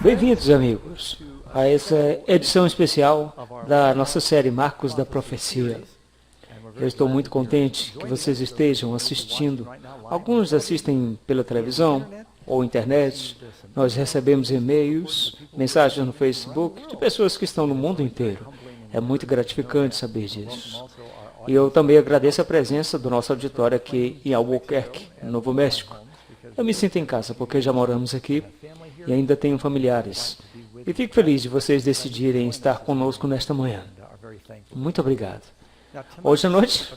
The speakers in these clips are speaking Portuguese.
Bem-vindos, amigos, a essa edição especial da nossa série Marcos da Profecia. Eu estou muito contente que vocês estejam assistindo. Alguns assistem pela televisão ou internet. Nós recebemos e-mails, mensagens no Facebook de pessoas que estão no mundo inteiro. É muito gratificante saber disso. E eu também agradeço a presença do nosso auditório aqui em Albuquerque, no Novo México. Eu me sinto em casa porque já moramos aqui e ainda tenho familiares. E fico feliz de vocês decidirem estar conosco nesta manhã. Muito obrigado. Hoje à noite?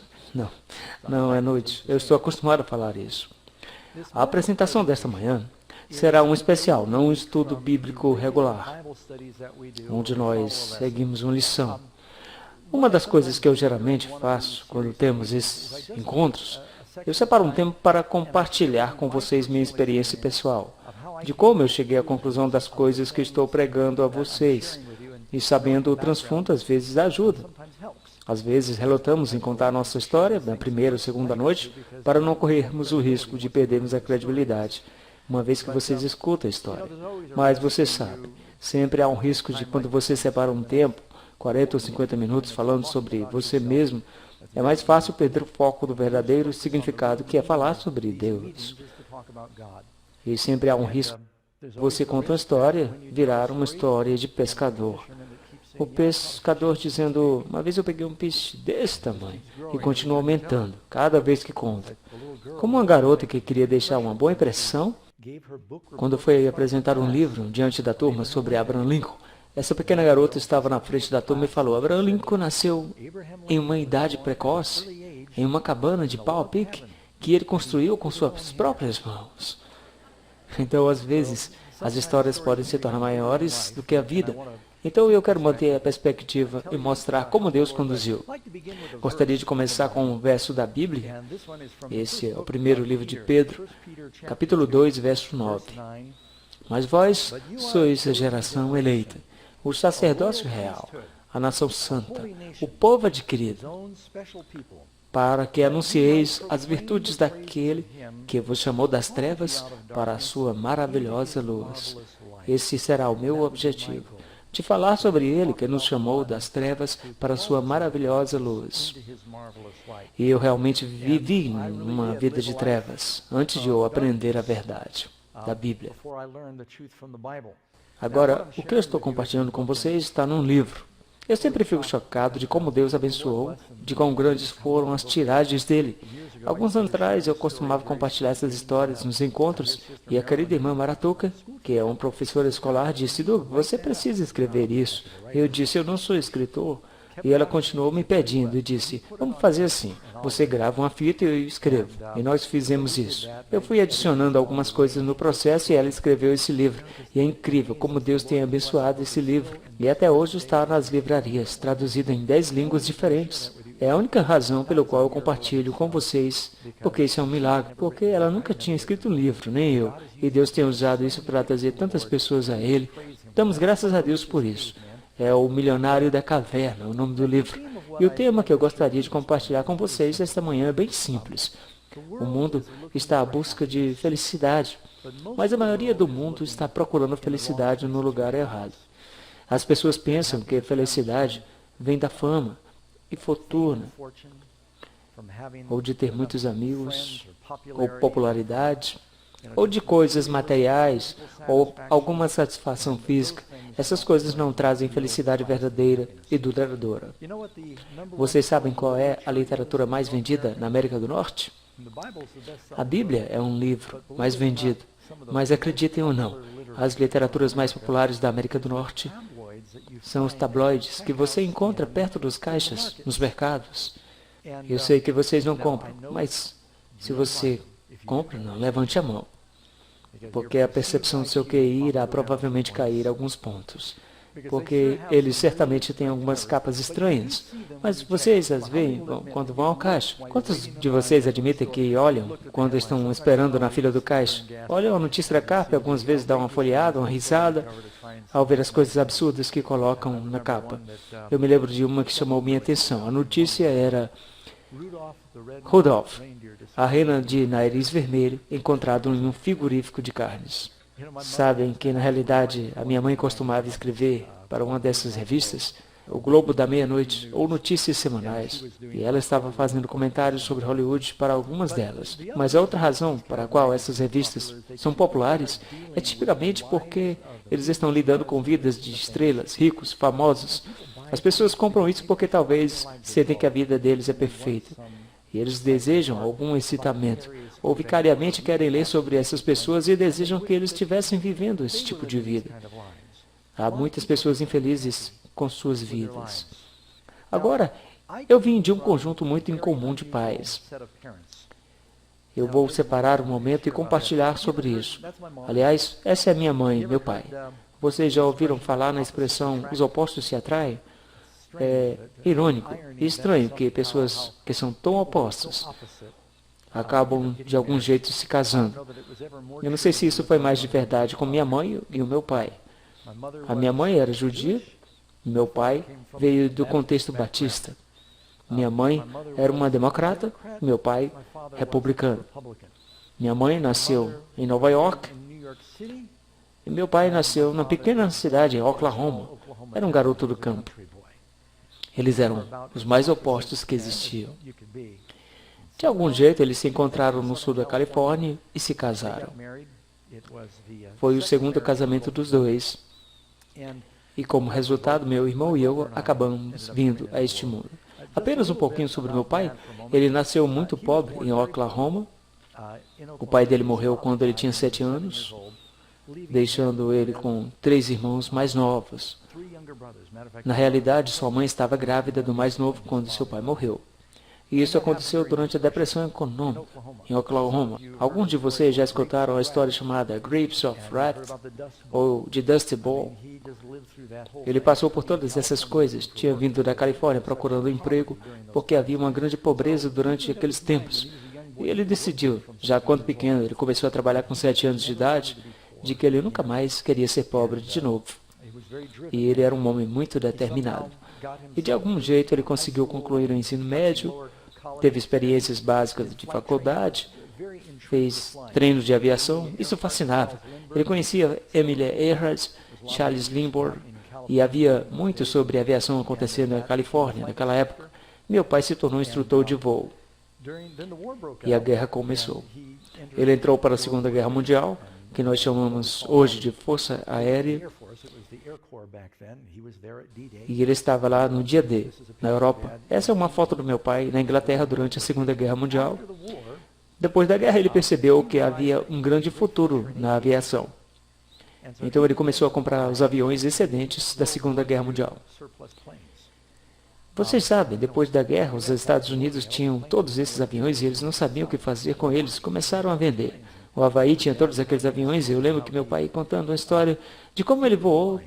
Não é noite. Eu estou acostumado a falar isso. A apresentação desta manhã será um especial, não um estudo bíblico regular, onde nós seguimos uma lição. Uma das coisas que eu geralmente faço quando temos esses encontros, eu separo um tempo para compartilhar com vocês minha experiência pessoal, de como eu cheguei à conclusão das coisas que estou pregando a vocês, e sabendo o transfundo às vezes ajuda. Às vezes relutamos em contar nossa história na primeira ou segunda noite para não corrermos o risco de perdermos a credibilidade, uma vez que vocês escutam a história. Mas você sabe, sempre há um risco de quando você separa um tempo, 40 ou 50 minutos falando sobre você mesmo, é mais fácil perder o foco do verdadeiro significado que é falar sobre Deus. E sempre há um risco de você conta uma história virar uma história de pescador. O pescador dizendo, uma vez eu peguei um peixe desse tamanho e continua aumentando cada vez que conta. Como uma garota que queria deixar uma boa impressão, quando foi apresentar um livro diante da turma sobre Abraham Lincoln, essa pequena garota estava na frente da turma e falou, Abraham Lincoln nasceu em uma idade precoce, em uma cabana de pau a pique, que ele construiu com suas próprias mãos. Então, às vezes, as histórias podem se tornar maiores do que a vida. Então, eu quero manter a perspectiva e mostrar como Deus conduziu. Gostaria de começar com um verso da Bíblia. Esse é o primeiro livro de Pedro, capítulo 2, verso 9. Mas vós sois a geração eleita, o sacerdócio real, a nação santa, o povo adquirido, para que anuncieis as virtudes daquele que vos chamou das trevas para a sua maravilhosa luz. Esse será o meu objetivo, de falar sobre ele que nos chamou das trevas para a sua maravilhosa luz. E eu realmente vivi uma vida de trevas, antes de eu aprender a verdade da Bíblia. Agora, o que eu estou compartilhando com vocês está num livro. Eu sempre fico chocado de como Deus abençoou, de quão grandes foram as tiragens dele. Alguns anos atrás, eu costumava compartilhar essas histórias nos encontros, e a querida irmã Maratuca, que é uma professora escolar, disse, Doug, você precisa escrever isso. Eu disse, eu não sou escritor. E ela continuou me pedindo e disse, vamos fazer assim, você grava uma fita e eu escrevo. E nós fizemos isso. Eu fui adicionando algumas coisas no processo e ela escreveu esse livro. E é incrível como Deus tem abençoado esse livro. E até hoje está nas livrarias, traduzido em 10 línguas diferentes. É a única razão pelo qual eu compartilho com vocês, porque isso é um milagre, porque ela nunca tinha escrito um livro, nem eu. E Deus tem usado isso para trazer tantas pessoas a Ele. Damos graças a Deus por isso. É O Milionário da Caverna, o nome do livro. E o tema que eu gostaria de compartilhar com vocês esta manhã é bem simples. O mundo está à busca de felicidade, mas a maioria do mundo está procurando felicidade no lugar errado. As pessoas pensam que felicidade vem da fama e fortuna, ou de ter muitos amigos, ou popularidade, ou de coisas materiais, ou alguma satisfação física. Essas coisas não trazem felicidade verdadeira e duradoura. Vocês sabem qual é a literatura mais vendida na América do Norte? A Bíblia é um livro mais vendido, mas acreditem ou não, as literaturas mais populares da América do Norte são os tabloides que você encontra perto dos caixas, nos mercados. Eu sei que vocês não compram, mas se você compra, não, levante a mão. Porque a percepção do seu QI irá provavelmente cair alguns pontos. Porque eles certamente têm algumas capas estranhas. Mas vocês as veem quando vão ao caixa. Quantos de vocês admitem que olham quando estão esperando na fila do caixa? Olham a notícia da capa e algumas vezes dão uma folheada, uma risada, ao ver as coisas absurdas que colocam na capa. Eu me lembro de uma que chamou minha atenção. A notícia era Rudolph, a rena de nariz vermelho, encontrado em um frigorífico de carnes. Sabem que, na realidade, a minha mãe costumava escrever para uma dessas revistas, o Globo da Meia-Noite, ou notícias semanais, e ela estava fazendo comentários sobre Hollywood para algumas delas. Mas a outra razão para a qual essas revistas são populares é tipicamente porque eles estão lidando com vidas de estrelas, ricos, famosos. As pessoas compram isso porque talvez sentem que a vida deles é perfeita, e eles desejam algum excitamento, ou vicariamente querem ler sobre essas pessoas e desejam que eles estivessem vivendo esse tipo de vida. Há muitas pessoas infelizes com suas vidas. Agora, eu vim de um conjunto muito incomum de pais. Eu vou separar um momento e compartilhar sobre isso. Aliás, essa é minha mãe, meu pai. Vocês já ouviram falar na expressão os opostos se atraem? É irônico e estranho que pessoas que são tão opostas acabam de algum jeito se casando. Eu não sei se isso foi mais de verdade com minha mãe e o meu pai. A minha mãe era judia, meu pai veio do contexto batista. Minha mãe era uma democrata, meu pai republicano. Minha mãe nasceu em Nova York e meu pai nasceu na pequena cidade em Oklahoma. Era um garoto do campo. Eles eram os mais opostos que existiam. De algum jeito, eles se encontraram no sul da Califórnia e se casaram. Foi o segundo casamento dos dois. E como resultado, meu irmão e eu acabamos vindo a este mundo. Apenas um pouquinho sobre meu pai. Ele nasceu muito pobre em Oklahoma. O pai dele morreu quando ele tinha 7 anos, deixando ele com 3 irmãos mais novos. Na realidade, sua mãe estava grávida do mais novo quando seu pai morreu. E isso aconteceu durante a depressão econômica em Oklahoma. Alguns de vocês já escutaram a história chamada Grapes of Wrath, ou de Dusty Ball. Ele passou por todas essas coisas. Tinha vindo da Califórnia procurando emprego, porque havia uma grande pobreza durante aqueles tempos. E ele decidiu, já quando pequeno, ele começou a trabalhar com 7 anos de idade, de que ele nunca mais queria ser pobre de novo. E ele era um homem muito determinado. E de algum jeito ele conseguiu concluir o ensino médio, teve experiências básicas de faculdade, fez treinos de aviação. Isso fascinava. Ele conhecia Amelia Earhart, Charles Lindbergh, e havia muito sobre aviação acontecendo na Califórnia naquela época. Meu pai se tornou instrutor de voo. E a guerra começou. Ele entrou para a Segunda Guerra Mundial, que nós chamamos hoje de Força Aérea, e ele estava lá no dia D, na Europa. Essa é uma foto do meu pai na Inglaterra durante a Segunda Guerra Mundial. Depois da guerra, ele percebeu que havia um grande futuro na aviação. Então ele começou a comprar os aviões excedentes da Segunda Guerra Mundial. Vocês sabem, depois da guerra, os Estados Unidos tinham todos esses aviões e eles não sabiam o que fazer com eles. Começaram a vender. O Havaí tinha todos aqueles aviões e eu lembro que meu pai contando uma história de como ele voou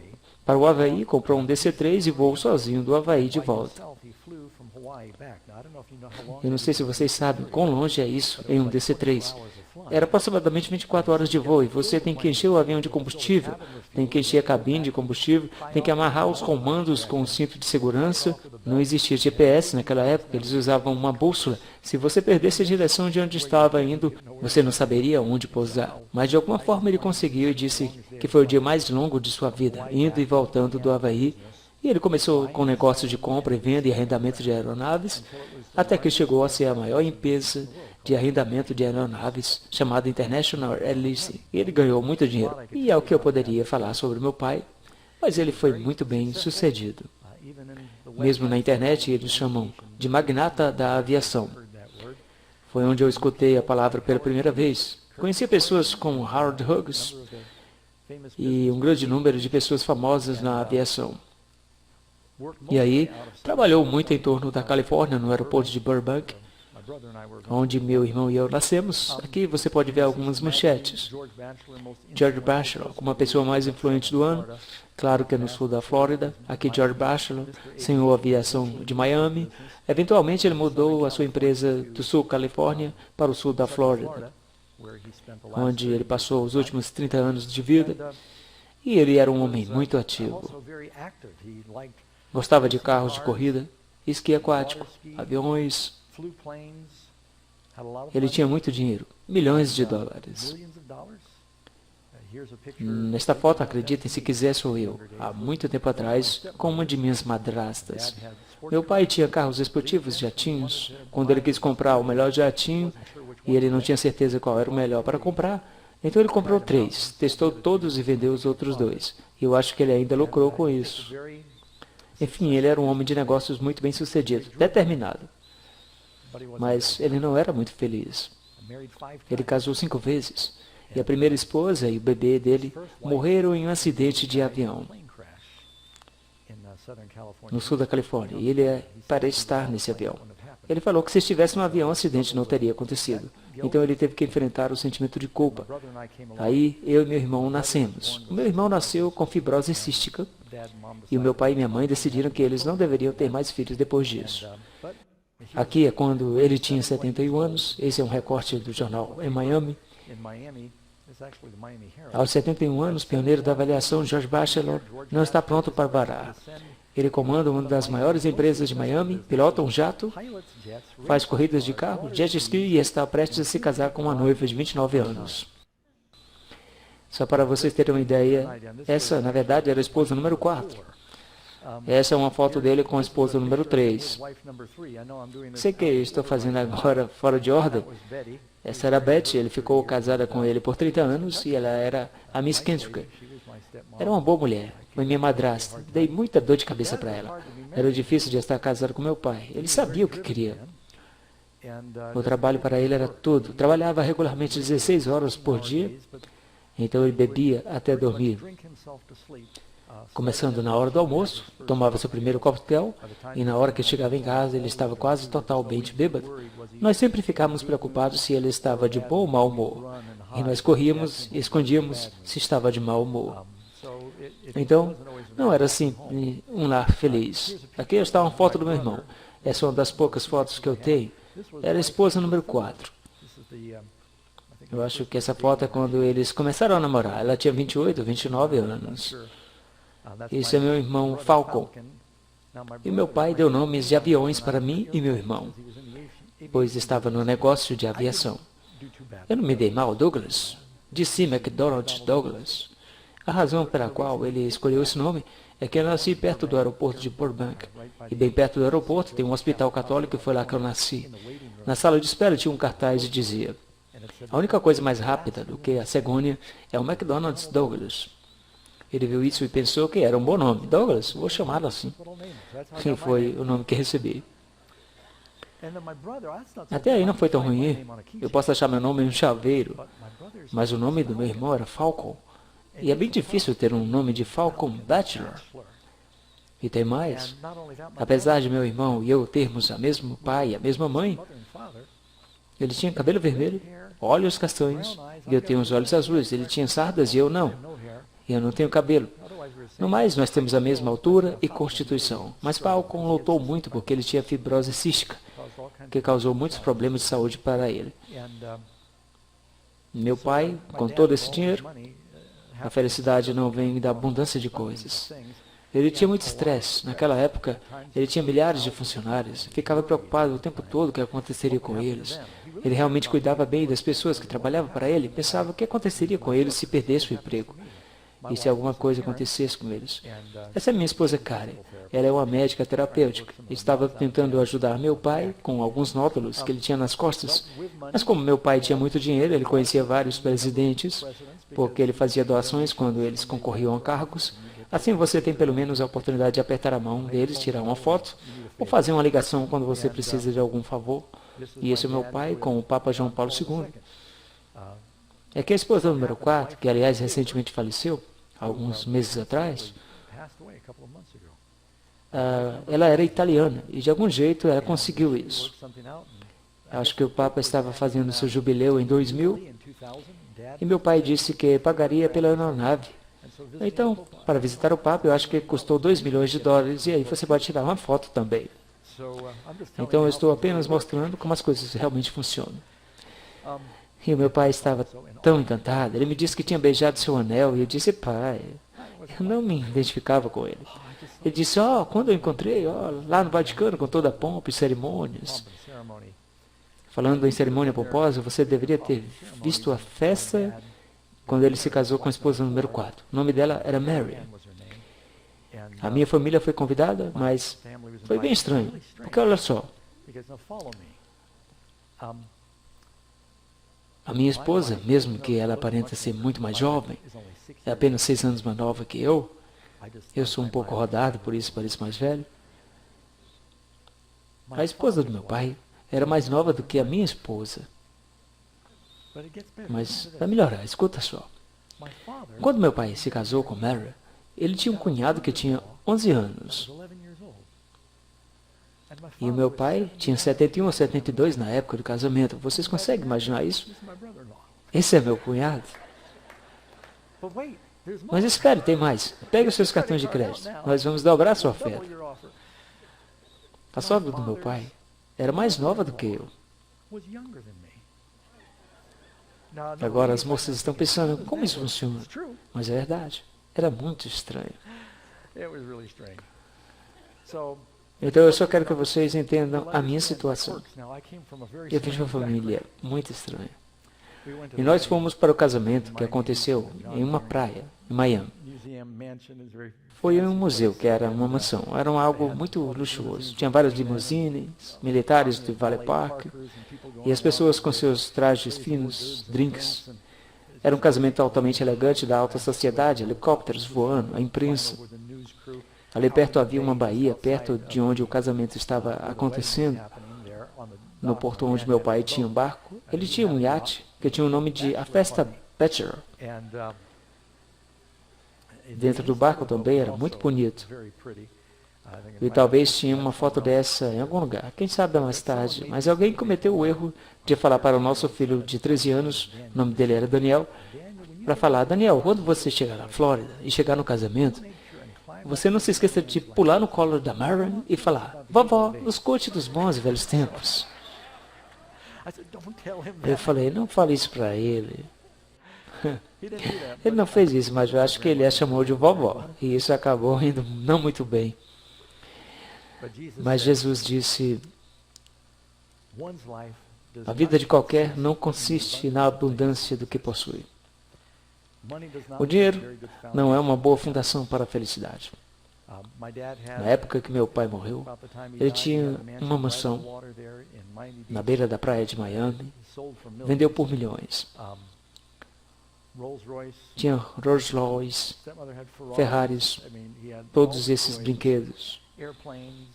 para o Havaí, comprou um DC-3 e voou sozinho do Havaí de volta. Eu não sei se vocês sabem quão longe é isso em um DC-3. Era aproximadamente 24 horas de voo e você tem que encher o avião de combustível, tem que encher a cabine de combustível, tem que amarrar os comandos com o cinto de segurança. Não existia GPS naquela época, eles usavam uma bússola. Se você perdesse a direção de onde estava indo, você não saberia onde pousar. Mas de alguma forma ele conseguiu e disse que foi o dia mais longo de sua vida, indo e voltando do Havaí. E ele começou com negócios de compra e venda e arrendamento de aeronaves, até que chegou a ser a maior empresa de arrendamento de aeronaves, chamada International Air Leasing. E ele ganhou muito dinheiro. E é o que eu poderia falar sobre meu pai, mas ele foi muito bem sucedido. Mesmo na internet, eles chamam de magnata da aviação. Foi onde eu escutei a palavra pela primeira vez. Conheci pessoas como Howard Hughes e um grande número de pessoas famosas na aviação. E aí, trabalhou muito em torno da Califórnia, no aeroporto de Burbank, onde meu irmão e eu nascemos. Aqui você pode ver algumas manchetes. George Batchelor, como a pessoa mais influente do ano, claro que é no sul da Flórida. Aqui George Batchelor, senhor aviação de Miami. Eventualmente ele mudou a sua empresa do sul da Califórnia para o sul da Flórida, onde ele passou os últimos 30 anos de vida. E ele era um homem muito ativo. Gostava de carros de corrida, esqui aquático, aviões. Ele tinha muito dinheiro, milhões de dólares. Nesta foto, acreditem se quiser, sou eu, há muito tempo atrás, com uma de minhas madrastas. Meu pai tinha carros esportivos, jatinhos. Quando ele quis comprar o melhor jatinho, e ele não tinha certeza qual era o melhor para comprar, então ele comprou 3, testou todos e vendeu os outros 2. E eu acho que ele ainda lucrou com isso. Enfim, ele era um homem de negócios muito bem sucedido, determinado. Mas ele não era muito feliz. Ele casou 5 vezes. E a primeira esposa e o bebê dele morreram em um acidente de avião no sul da Califórnia. E ele parece estar nesse avião. Ele falou que se estivesse no avião, o acidente não teria acontecido. Então ele teve que enfrentar o sentimento de culpa. Aí eu e meu irmão nascemos. O meu irmão nasceu com fibrose cística. E o meu pai e minha mãe decidiram que eles não deveriam ter mais filhos depois disso. Aqui é quando ele tinha 71 anos. Esse é um recorte do jornal em Miami. Aos 71 anos, pioneiro da aviação, George Batchelor não está pronto para parar. Ele comanda uma das maiores empresas de Miami, pilota um jato, faz corridas de carro, jet ski e está prestes a se casar com uma noiva de 29 anos. Só para vocês terem uma ideia, essa, na verdade, era a esposa número 4. Essa é uma foto dele com a esposa número 3. Sei que estou fazendo agora fora de ordem. Essa era a Betty, ele ficou casada com ele por 30 anos e ela era a Miss Kentucky. Era uma boa mulher, foi minha madrasta. Dei muita dor de cabeça para ela. Era difícil de estar casado com meu pai. Ele sabia o que queria. O trabalho para ele era tudo. Trabalhava regularmente 16 horas por dia, então ele bebia até dormir. Começando na hora do almoço, tomava seu primeiro coquetel, e na hora que chegava em casa ele estava quase totalmente bêbado. Nós sempre ficávamos preocupados se ele estava de bom ou mau humor, e nós corríamos e escondíamos se estava de mau humor. Então, não era assim um lar feliz. Aqui está uma foto do meu irmão. Essa é uma das poucas fotos que eu tenho. Era a esposa número 4. Eu acho que essa foto é quando eles começaram a namorar. Ela tinha 28 ou 29 anos. Esse é meu irmão Falcon. E meu pai deu nomes de aviões para mim e meu irmão, pois estava no negócio de aviação. Eu não me dei mal, Douglas. Disse McDonald Douglas. A razão pela qual ele escolheu esse nome é que eu nasci perto do aeroporto de Burbank. E bem perto do aeroporto tem um hospital católico e foi lá que eu nasci. Na sala de espera tinha um cartaz e dizia: a única coisa mais rápida do que a cegonha é o McDonald's Douglas. Ele viu isso e pensou que era um bom nome. Douglas, vou chamá-lo assim. E foi o nome que recebi. Até aí não foi tão ruim. Eu posso achar meu nome em um chaveiro, mas o nome do meu irmão era Falcon. E é bem difícil ter um nome de Falcon Batchelor. E tem mais. Apesar de meu irmão e eu termos o mesmo pai e a mesma mãe, ele tinha cabelo vermelho, olhos castanhos, e eu tenho os olhos azuis. Ele tinha sardas e eu não. E eu não tenho cabelo. No mais, nós temos a mesma altura e constituição. Mas Falcon lutou muito porque ele tinha fibrose cística, que causou muitos problemas de saúde para ele. Meu pai, com todo esse dinheiro, a felicidade não vem da abundância de coisas. Ele tinha muito estresse. Naquela época, ele tinha milhares de funcionários. Ficava preocupado o tempo todo o que aconteceria com eles. Ele realmente cuidava bem das pessoas que trabalhavam para ele. Pensava o que aconteceria com eles se perdesse o emprego. E se alguma coisa acontecesse com eles. Essa é minha esposa Karen. Ela é uma médica terapêutica. Estava tentando ajudar meu pai com alguns nódulos que ele tinha nas costas. Mas como meu pai tinha muito dinheiro, ele conhecia vários presidentes, porque ele fazia doações quando eles concorriam a cargos. Assim você tem pelo menos a oportunidade de apertar a mão deles, tirar uma foto, ou fazer uma ligação quando você precisa de algum favor. E esse é meu pai com o Papa João Paulo II. É que a esposa número 4, que aliás recentemente faleceu, alguns meses atrás, ela era italiana e de algum jeito ela conseguiu isso. Acho que o Papa estava fazendo seu jubileu em 2000 e meu pai disse que pagaria pela aeronave. Então, para visitar o Papa, eu acho que custou $2 milhões e aí você pode tirar uma foto também. Então eu estou apenas mostrando como as coisas realmente funcionam. E o meu pai estava tão encantado. Ele me disse que tinha beijado seu anel. E eu disse: pai, eu não me identificava com ele. Ele disse: quando eu encontrei, lá no Vaticano, com toda a pompa e cerimônias. Falando em cerimônia pomposa, você deveria ter visto a festa quando ele se casou com a esposa número 4. O nome dela era Mary. A minha família foi convidada, mas foi bem estranho, porque olha só, a minha esposa, mesmo que ela aparenta ser muito mais jovem, é apenas 6 anos mais nova que eu sou um pouco rodado, por isso pareço mais velho. A esposa do meu pai era mais nova do que a minha esposa. Mas vai melhorar, escuta só. Quando meu pai se casou com Mary, ele tinha um cunhado que tinha 11 anos. E o meu pai tinha 71 ou 72 na época do casamento. Vocês conseguem imaginar isso? Esse é meu cunhado. Mas espere, tem mais. Pegue os seus cartões de crédito. Nós vamos dobrar a sua oferta. A sogra do meu pai era mais nova do que eu. Agora as moças estão pensando, como isso funciona? Mas é verdade. Era muito estranho. Então eu só quero que vocês entendam a minha situação. Eu vim de uma família muito estranha. E nós fomos para o casamento que aconteceu em uma praia, em Miami. Foi em um museu, que era uma mansão. Era algo muito luxuoso. Tinha várias limusines, militares do Valley Park, e as pessoas com seus trajes finos, drinks. Era um casamento altamente elegante da alta sociedade, helicópteros voando, a imprensa. Ali perto havia uma baía, perto de onde o casamento estava acontecendo. No porto onde meu pai tinha um barco, ele tinha um iate que tinha o nome de A Festa Bachelor. Dentro do barco também era muito bonito. E talvez tinha uma foto dessa em algum lugar, quem sabe mais tarde. Mas alguém cometeu o erro de falar para o nosso filho de 13 anos, o nome dele era Daniel, para falar, Daniel, quando você chegar na Flórida e chegar no casamento, você não se esqueça de pular no colo da Maren e falar, vovó, nos conte dos bons e velhos tempos. Eu falei, não fale isso para ele. Ele não fez isso, mas eu acho que ele a chamou de vovó. E isso acabou indo não muito bem. Mas Jesus disse, a vida de qualquer não consiste na abundância do que possui. O dinheiro não é uma boa fundação para a felicidade. Na época que meu pai morreu, ele tinha uma mansão na beira da praia de Miami, vendeu por milhões. Tinha Rolls Royce, Ferraris, todos esses brinquedos,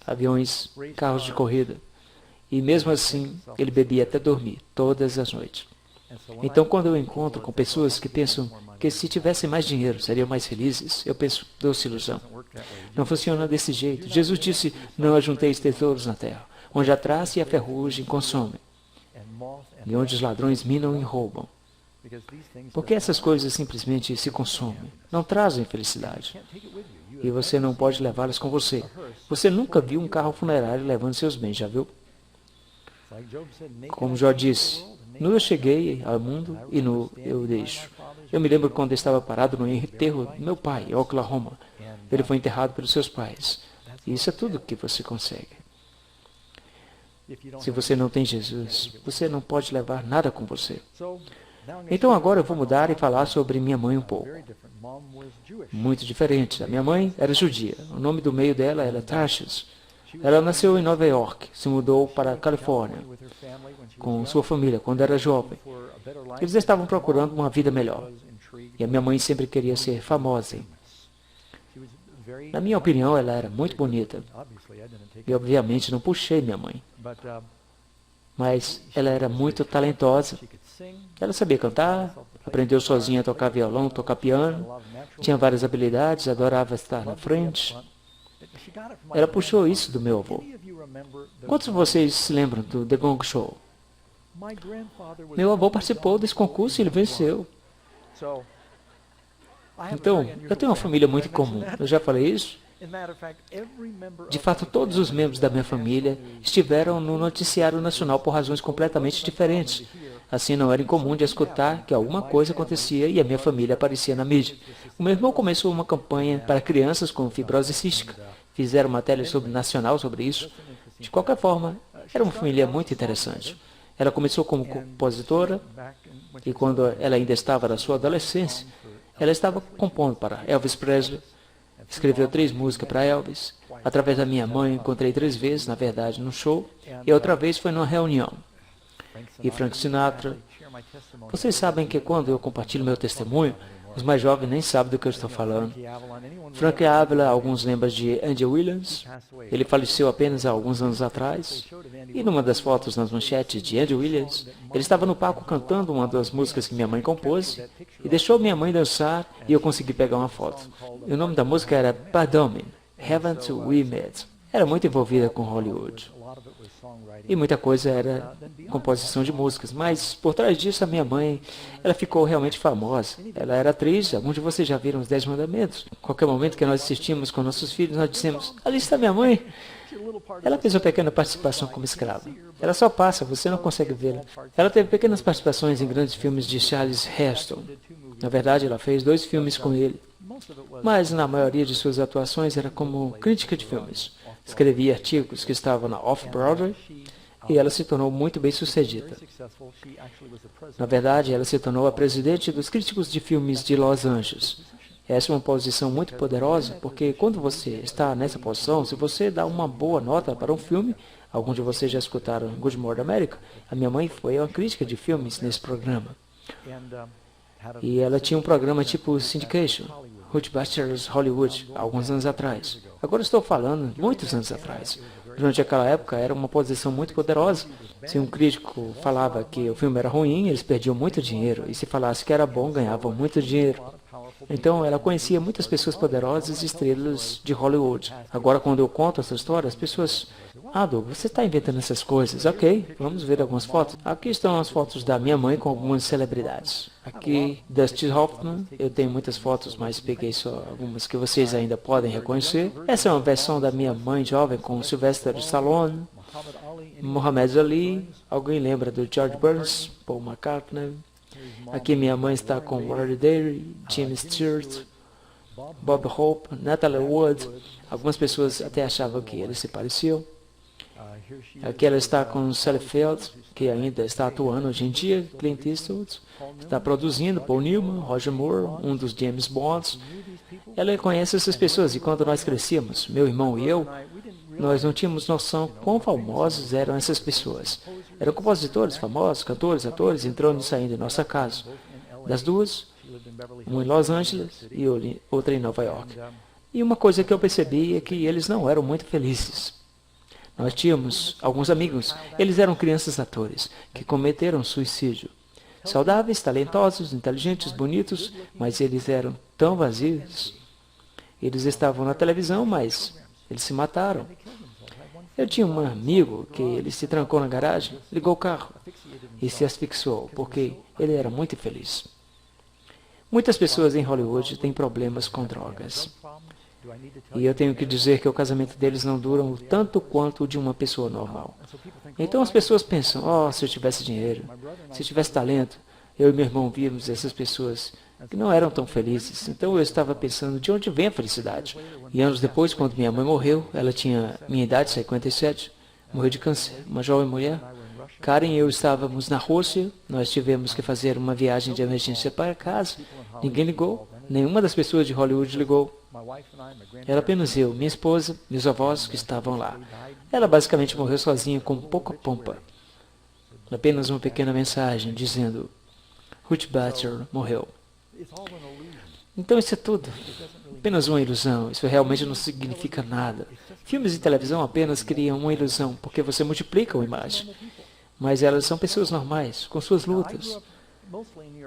aviões, carros de corrida. E mesmo assim, ele bebia até dormir, todas as noites. Então, quando eu encontro com pessoas que pensam que se tivessem mais dinheiro, seriam mais felizes, eu penso, doce ilusão. Não funciona desse jeito. Jesus disse, não ajunteis tesouros na terra, onde a traça e a ferrugem consomem, e onde os ladrões minam e roubam. Porque essas coisas simplesmente se consomem, não trazem felicidade. E você não pode levá-las com você. Você nunca viu um carro funerário levando seus bens, já viu? Como Jó disse, nu eu cheguei ao mundo e nu eu deixo. Eu me lembro quando eu estava parado no enterro do meu pai, em Oklahoma. Ele foi enterrado pelos seus pais. E isso é tudo que você consegue. Se você não tem Jesus, você não pode levar nada com você. Então agora eu vou mudar e falar sobre minha mãe um pouco. Muito diferente. A minha mãe era judia. O nome do meio dela era Tarshish. Ela nasceu em Nova York, se mudou para a Califórnia com sua família quando era jovem. Eles estavam procurando uma vida melhor. E a minha mãe sempre queria ser famosa. Na minha opinião, ela era muito bonita. E obviamente não puxei minha mãe. Mas ela era muito talentosa. Ela sabia cantar, aprendeu sozinha a tocar violão, tocar piano, tinha várias habilidades, adorava estar na frente. Ela puxou isso do meu avô. Quantos de vocês se lembram do The Gong Show? Meu avô participou desse concurso e ele venceu. Então, eu tenho uma família muito comum. Eu já falei isso? De fato, todos os membros da minha família estiveram no noticiário nacional por razões completamente diferentes. Assim, não era incomum de escutar que alguma coisa acontecia e a minha família aparecia na mídia. O meu irmão começou uma campanha para crianças com fibrose cística. Fizeram matéria nacional sobre isso. De qualquer forma, era uma família muito interessante. Ela começou como compositora e quando ela ainda estava na sua adolescência, ela estava compondo para Elvis Presley, escreveu 3 músicas para Elvis. Através da minha mãe, encontrei 3 vezes, na verdade, num show, e outra vez foi numa reunião. E Frank Sinatra. Vocês sabem que quando eu compartilho meu testemunho, os mais jovens nem sabem do que eu estou falando. Frank Avila, alguns lembram de Andy Williams. Ele faleceu apenas há alguns anos atrás. E numa das fotos nas manchetes de Andy Williams, ele estava no palco cantando uma das músicas que minha mãe compôs e deixou minha mãe dançar e eu consegui pegar uma foto. E o nome da música era Pardon Me, Haven't We Met? Era muito envolvida com Hollywood. E muita coisa era composição de músicas, mas por trás disso a minha mãe, ela ficou realmente famosa. Ela era atriz, alguns de vocês já viram os 10 Mandamentos. Qualquer momento que nós assistimos com nossos filhos, nós dissemos, ali está minha mãe. Ela fez uma pequena participação como escrava. Ela só passa, você não consegue vê-la. Ela teve pequenas participações em grandes filmes de Charles Heston. Na verdade, ela fez 2 filmes com ele. Mas na maioria de suas atuações era como crítica de filmes. Escrevia artigos que estavam na Off-Broadway e ela se tornou muito bem sucedida. Na verdade, ela se tornou a presidente dos críticos de filmes de Los Angeles. Essa é uma posição muito poderosa, porque quando você está nessa posição, se você dá uma boa nota para um filme, alguns de vocês já escutaram Good Morning America, a minha mãe foi uma crítica de filmes nesse programa. E ela tinha um programa tipo Syndication, Rootbusters Hollywood, alguns anos atrás. Agora estou falando, muitos anos atrás. Durante aquela época era uma posição muito poderosa. Se um crítico falava que o filme era ruim, eles perdiam muito dinheiro. E se falasse que era bom, ganhavam muito dinheiro. Então ela conhecia muitas pessoas poderosas e estrelas de Hollywood. Agora quando eu conto essa história, as pessoas... Ah, Doug, você está inventando essas coisas. Ok, vamos ver algumas fotos. Aqui estão as fotos da minha mãe com algumas celebridades. Aqui, Dustin Hoffman. Eu tenho muitas fotos, mas peguei só algumas que vocês ainda podem reconhecer. Essa é uma versão da minha mãe jovem com Sylvester Stallone, Muhammad Ali. Alguém lembra do George Burns, Paul McCartney? Aqui minha mãe está com Warren Beatty, Jimmy Stewart, Bob Hope, Natalie Wood. Algumas pessoas até achavam que eles se pareciam. Aqui ela está com Sally Field, que ainda está atuando hoje em dia, Clint Eastwood, está produzindo Paul Newman, Roger Moore, um dos James Bonds. Ela conhece essas pessoas e quando nós crescíamos, meu irmão e eu, nós não tínhamos noção quão famosos eram essas pessoas. Eram compositores famosos, cantores, atores, entrando e saindo em nossa casa. Das duas, uma em Los Angeles e outra em Nova York. E uma coisa que eu percebi é que eles não eram muito felizes. Nós tínhamos alguns amigos, eles eram crianças atores, que cometeram suicídio. Saudáveis, talentosos, inteligentes, bonitos, mas eles eram tão vazios. Eles estavam na televisão, mas eles se mataram. Eu tinha um amigo que ele se trancou na garagem, ligou o carro e se asfixiou, porque ele era muito infeliz. Muitas pessoas em Hollywood têm problemas com drogas. E eu tenho que dizer que o casamento deles não dura tanto quanto o de uma pessoa normal. Então as pessoas pensam, oh, se eu tivesse dinheiro, se eu tivesse talento, eu e meu irmão víamos essas pessoas que não eram tão felizes. Então eu estava pensando, de onde vem a felicidade? E anos depois, quando minha mãe morreu, ela tinha minha idade, 57, morreu de câncer, uma jovem mulher. Karen e eu estávamos na Rússia, nós tivemos que fazer uma viagem de emergência para casa. Ninguém ligou, nenhuma das pessoas de Hollywood ligou. Era apenas eu, minha esposa, meus avós que estavam lá. Ela basicamente morreu sozinha com pouca pompa. Apenas uma pequena mensagem dizendo, Ruth Butcher morreu. Então isso é tudo. Apenas uma ilusão. Isso realmente não significa nada. Filmes e televisão apenas criam uma ilusão, porque você multiplica uma imagem. Mas elas são pessoas normais, com suas lutas.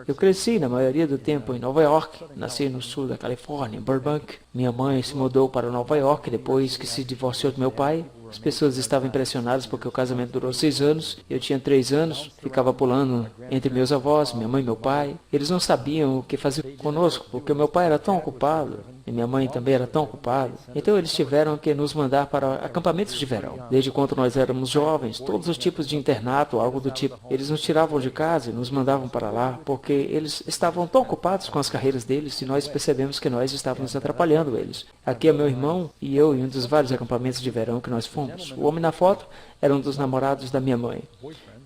Eu cresci na maioria do tempo em Nova York, nasci no sul da Califórnia, em Burbank. Minha mãe se mudou para Nova York depois que se divorciou do meu pai. As pessoas estavam impressionadas porque o casamento durou 6 anos. Eu tinha 3 anos, ficava pulando entre meus avós, minha mãe e meu pai. Eles não sabiam o que fazer conosco, porque o meu pai era tão ocupado e minha mãe também era tão ocupada. Então eles tiveram que nos mandar para acampamentos de verão. Desde quando nós éramos jovens, todos os tipos de internato, algo do tipo. Eles nos tiravam de casa e nos mandavam para lá, porque eles estavam tão ocupados com as carreiras deles e nós percebemos que nós estávamos atrapalhando eles. Aqui é meu irmão e eu em um dos vários acampamentos de verão que nós fomos. O homem na foto era um dos namorados da minha mãe.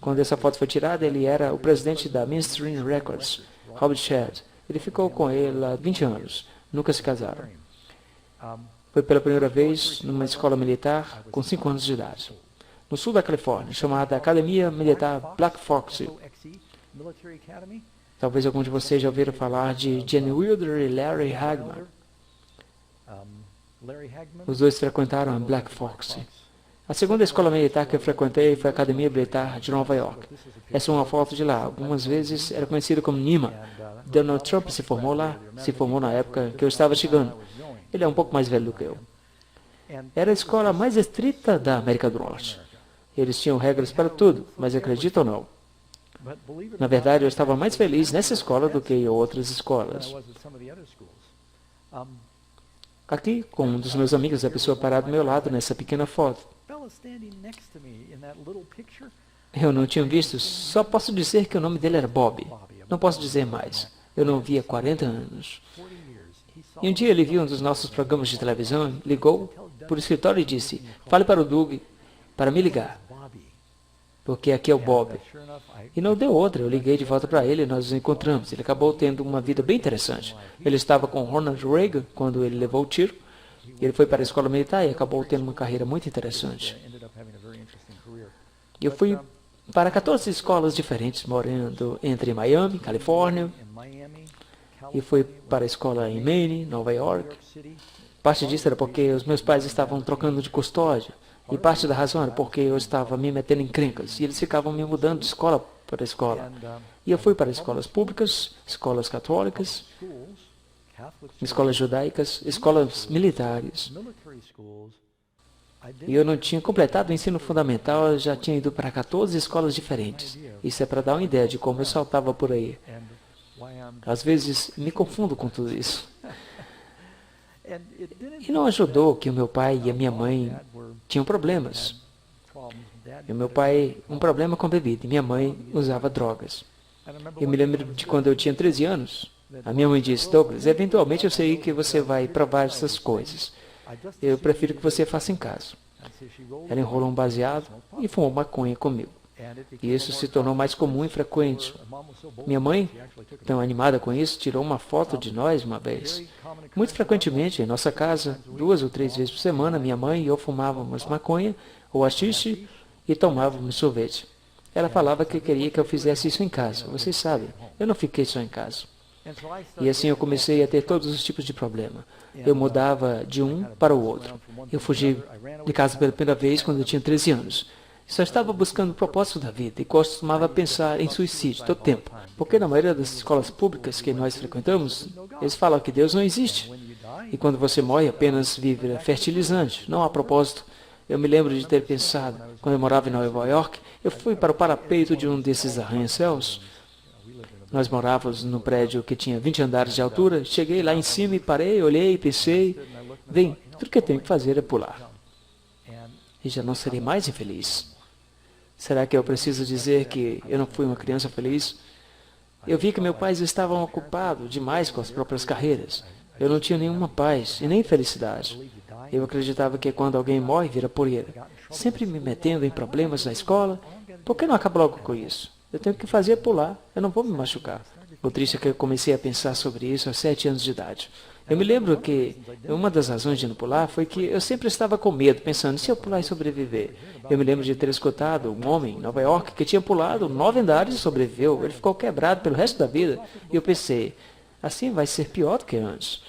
Quando essa foto foi tirada, ele era o presidente da Mainstream Records, Robert Shedd. Ele ficou com ele há 20 anos. Nunca se casaram. Foi pela primeira vez numa escola militar com 5 anos de idade, no sul da Califórnia, chamada Academia Militar Black Fox. Talvez algum de vocês já ouviram falar de Gene Wilder e Larry Hagman. Os dois frequentaram a Black Fox. A segunda escola militar que eu frequentei foi a Academia Militar de Nova York. Essa é uma foto de lá. Algumas vezes era conhecido como Nima. Donald Trump se formou lá, se formou na época que eu estava chegando. Ele é um pouco mais velho do que eu. Era a escola mais estrita da América do Norte. Eles tinham regras para tudo, mas acredita ou não? Na verdade, eu estava mais feliz nessa escola do que em outras escolas. Aqui, com um dos meus amigos, a pessoa parada do meu lado nessa pequena foto. Eu não tinha visto, só posso dizer que o nome dele era Bob. Não posso dizer mais. Eu não o vi há 40 anos. E um dia ele viu um dos nossos programas de televisão, ligou para o escritório e disse, fale para o Doug para me ligar, porque aqui é o Bob. E não deu outra, eu liguei de volta para ele e nós nos encontramos. Ele acabou tendo uma vida bem interessante. Ele estava com Ronald Reagan quando ele levou o tiro. Ele foi para a escola militar e acabou tendo uma carreira muito interessante. Eu fui para 14 escolas diferentes, morando entre Miami, Califórnia, e fui para a escola em Maine, Nova York. Parte disso era porque os meus pais estavam trocando de custódia, e parte da razão era porque eu estava me metendo em encrencas, e eles ficavam me mudando de escola para escola. E eu fui para escolas públicas, escolas católicas, escolas judaicas, escolas militares. E eu não tinha completado o ensino fundamental, eu já tinha ido para 14 escolas diferentes. Isso é para dar uma ideia de como eu saltava por aí. Às vezes me confundo com tudo isso. E não ajudou que o meu pai e a minha mãe tinham problemas. E o meu pai, um problema com bebida, e minha mãe usava drogas. Eu me lembro de quando eu tinha 13 anos, a minha mãe disse, Douglas, eventualmente eu sei que você vai provar essas coisas. Eu prefiro que você faça em casa. Ela enrolou um baseado e fumou maconha comigo. E isso se tornou mais comum e frequente. Minha mãe, tão animada com isso, tirou uma foto de nós uma vez. Muito frequentemente, em nossa casa, 2 ou 3 vezes por semana, minha mãe e eu fumávamos maconha ou haxixe e tomávamos sorvete. Ela falava que queria que eu fizesse isso em casa. Vocês sabem, eu não fiquei só em casa. E assim eu comecei a ter todos os tipos de problema. Eu mudava de um para o outro. Eu fugi de casa pela primeira vez quando eu tinha 13 anos. Só estava buscando o propósito da vida e costumava pensar em suicídio todo tempo. Porque na maioria das escolas públicas que nós frequentamos, eles falam que Deus não existe. E quando você morre, apenas vive fertilizante, não há propósito. Eu me lembro de ter pensado, quando eu morava em Nova York, eu fui para o parapeito de um desses arranha-céus. Nós morávamos num prédio que tinha 20 andares de altura. Cheguei lá em cima e parei, olhei e pensei, bem, tudo que eu tenho que fazer é pular. E já não serei mais infeliz. Será que eu preciso dizer que eu não fui uma criança feliz? Eu vi que meus pais estavam ocupados demais com as próprias carreiras. Eu não tinha nenhuma paz e nem felicidade. Eu acreditava que quando alguém morre, vira poeira. Sempre me metendo em problemas na escola. Por que não acaba logo com isso? Eu tenho que fazer pular. Eu não vou me machucar. O triste é que eu comecei a pensar sobre isso aos 7 anos de idade. Eu me lembro que uma das razões de não pular foi que eu sempre estava com medo, pensando, se eu pular e sobreviver? Eu me lembro de ter escutado um homem em Nova York que tinha pulado 9 andares e sobreviveu. Ele ficou quebrado pelo resto da vida. E eu pensei, assim vai ser pior do que antes.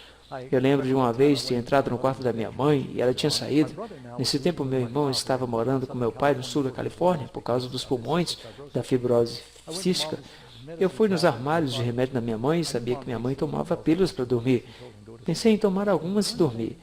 Eu lembro de uma vez ter entrado no quarto da minha mãe e ela tinha saído. Nesse tempo, meu irmão estava morando com meu pai no sul da Califórnia por causa dos pulmões, da fibrose cística. Eu fui nos armários de remédio da minha mãe e sabia que minha mãe tomava pílulas para dormir. Pensei em tomar algumas e dormir.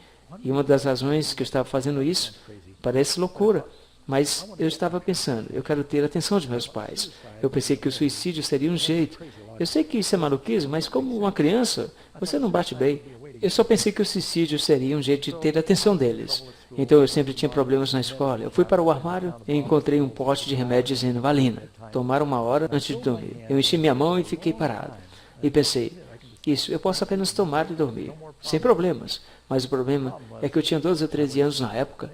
E uma das razões que eu estava fazendo isso parece loucura, mas eu estava pensando, eu quero ter a atenção de meus pais. Eu pensei que o suicídio seria um jeito. Eu sei que isso é maluquice, mas como uma criança, você não bate bem. Eu só pensei que o suicídio seria um jeito de ter a atenção deles. Então eu sempre tinha problemas na escola. Eu fui para o armário e encontrei um pote de remédio dizendo Valina. Tomar 1 hora antes de dormir. Eu enchi minha mão e fiquei parado. E pensei, isso, eu posso apenas tomar e dormir, sem problemas. Mas o problema é que eu tinha 12 ou 13 anos na época.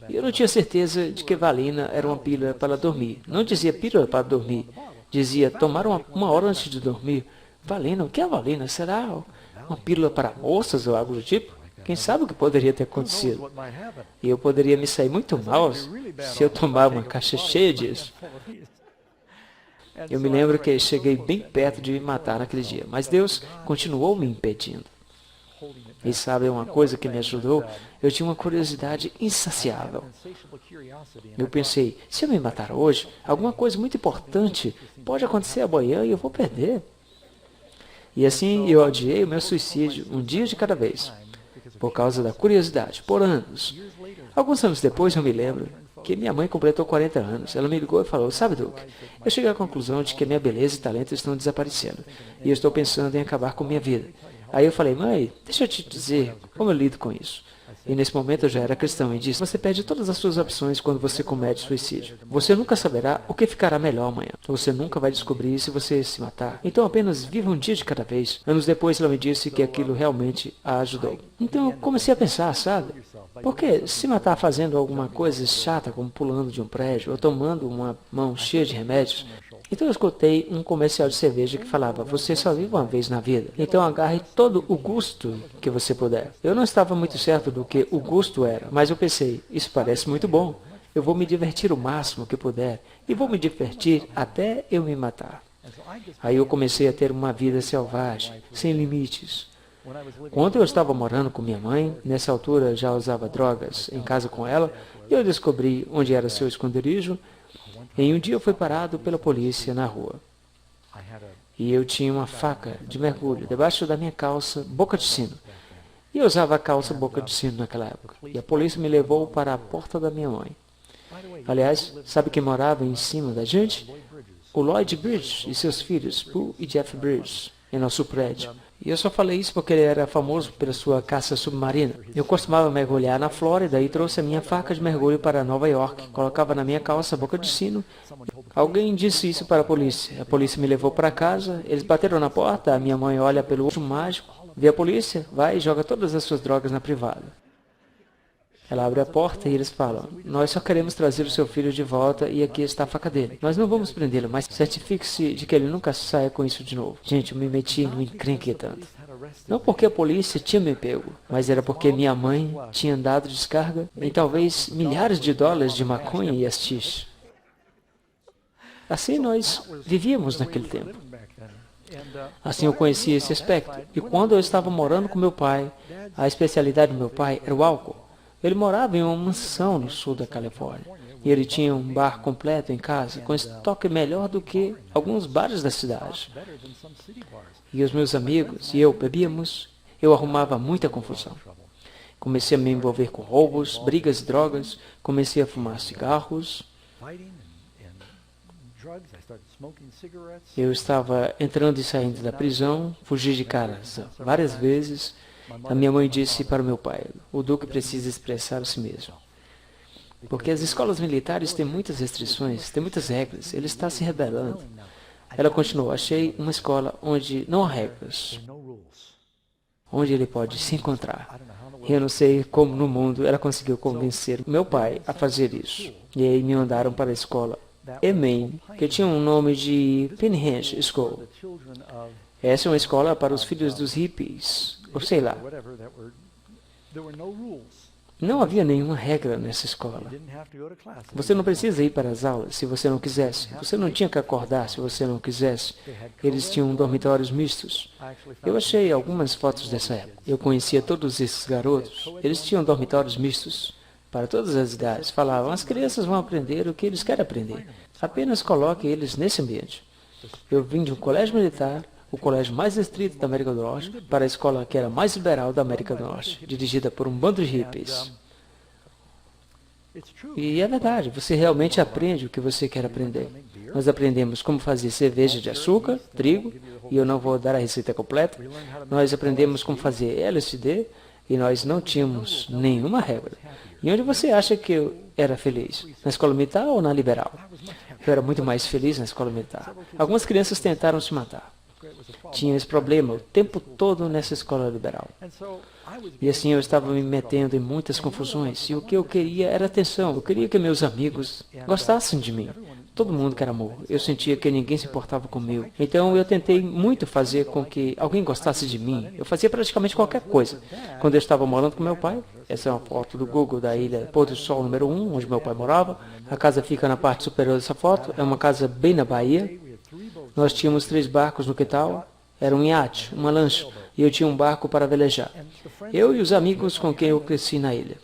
E eu não tinha certeza de que Valina era uma pílula para dormir. Não dizia pílula para dormir. Dizia tomar uma hora antes de dormir. Valina, o que é Valina? Será uma pílula para moças ou algo do tipo? Quem sabe o que poderia ter acontecido? E eu poderia me sair muito mal se eu tomar uma caixa cheia disso. Eu me lembro que cheguei bem perto de me matar naquele dia, mas Deus continuou me impedindo. E sabe uma coisa que me ajudou? Eu tinha uma curiosidade insaciável. Eu pensei, se eu me matar hoje, alguma coisa muito importante pode acontecer amanhã e eu vou perder. E assim eu adiei o meu suicídio um dia de cada vez, por causa da curiosidade, por anos. Alguns anos depois eu me lembro que minha mãe completou 40 anos. Ela me ligou e falou, sabe, Duke, eu cheguei à conclusão de que minha beleza e talento estão desaparecendo, e eu estou pensando em acabar com minha vida. Aí eu falei, mãe, deixa eu te dizer como eu lido com isso. E nesse momento eu já era cristão e disse, você perde todas as suas opções quando você comete suicídio. Você nunca saberá o que ficará melhor amanhã. Você nunca vai descobrir se você se matar. Então apenas viva um dia de cada vez. Anos depois ela me disse que aquilo realmente a ajudou. Então eu comecei a pensar, sabe? Porque se matar fazendo alguma coisa chata, como pulando de um prédio ou tomando uma mão cheia de remédios, então eu escutei um comercial de cerveja que falava, você só vive uma vez na vida, então agarre todo o gosto que você puder. Eu não estava muito certo do que o gosto era, mas eu pensei, isso parece muito bom. Eu vou me divertir o máximo que puder e vou me divertir até eu me matar. Aí eu comecei a ter uma vida selvagem, sem limites. Quando eu estava morando com minha mãe, nessa altura já usava drogas em casa com ela, e eu descobri onde era seu esconderijo. Em um dia eu fui parado pela polícia na rua. E eu tinha uma faca de mergulho debaixo da minha calça boca de sino. E eu usava a calça boca de sino naquela época. E a polícia me levou para a porta da minha mãe. Aliás, sabe quem morava em cima da gente? O Lloyd Bridges e seus filhos, Pooh e Jeff Bridges, em nosso prédio. E eu só falei isso porque ele era famoso pela sua caça submarina. Eu costumava mergulhar na Flórida e trouxe a minha faca de mergulho para Nova York. Colocava na minha calça boca de sino. Alguém disse isso para a polícia. A polícia me levou para casa. Eles bateram na porta. A minha mãe olha pelo olho mágico. Vê a polícia, vai e joga todas as suas drogas na privada. Ela abre a porta e eles falam, nós só queremos trazer o seu filho de volta e aqui está a faca dele. Nós não vamos prendê-lo, mas certifique-se de que ele nunca saia com isso de novo. Gente, eu me meti no encrenque tanto. Não porque a polícia tinha me pego, mas era porque minha mãe tinha dado descarga em talvez milhares de dólares de maconha e haxixe. Assim nós vivíamos naquele tempo. Assim eu conhecia esse aspecto. E quando eu estava morando com meu pai, a especialidade do meu pai era o álcool. Ele morava em uma mansão no sul da Califórnia. E ele tinha um bar completo em casa, com estoque melhor do que alguns bares da cidade. E os meus amigos e eu bebíamos, eu arrumava muita confusão. Comecei a me envolver com roubos, brigas e drogas, comecei a fumar cigarros. Eu estava entrando e saindo da prisão, fugi de casa várias vezes. A minha mãe disse para o meu pai, o Duque precisa expressar a si mesmo. Porque as escolas militares têm muitas restrições, têm muitas regras, ele está se rebelando. Ela continuou, achei uma escola onde não há regras, onde ele pode se encontrar. E eu não sei como no mundo ela conseguiu convencer meu pai a fazer isso. E aí me mandaram para a escola Emen, que tinha um nome de Pinhenge School. Essa é uma escola para os filhos dos hippies, ou sei lá. Não havia nenhuma regra nessa escola. Você não precisa ir para as aulas se você não quisesse. Você não tinha que acordar se você não quisesse. Eles tinham dormitórios mistos. Eu achei algumas fotos dessa época. Eu conhecia todos esses garotos. Eles tinham dormitórios mistos para todas as idades. Falavam, as crianças vão aprender o que eles querem aprender. Apenas coloque eles nesse ambiente. Eu vim de um colégio militar, o colégio mais restrito da América do Norte, para a escola que era mais liberal da América do Norte, dirigida por um bando de hippies. E é verdade, você realmente aprende o que você quer aprender. Nós aprendemos como fazer cerveja de açúcar, trigo, e eu não vou dar a receita completa. Nós aprendemos como fazer LSD, e nós não tínhamos nenhuma regra. E onde você acha que eu era feliz? Na escola militar ou na liberal? Eu era muito mais feliz na escola militar. Algumas crianças tentaram se matar. Tinha esse problema o tempo todo nessa escola liberal. E assim eu estava me metendo em muitas confusões. E o que eu queria era atenção. Eu queria que meus amigos gostassem de mim. Todo mundo quer amor. Eu sentia que ninguém se importava comigo. Então eu tentei muito fazer com que alguém gostasse de mim. Eu fazia praticamente qualquer coisa. Quando eu estava morando com meu pai, essa é uma foto do Google da ilha Pôr do Sol número 1, onde meu pai morava. A casa fica na parte superior dessa foto. É uma casa bem na Bahia. Nós tínhamos 3 barcos no quintal. Era um iate, uma lancha, e eu tinha um barco para velejar. Eu e os amigos com quem eu cresci na ilha.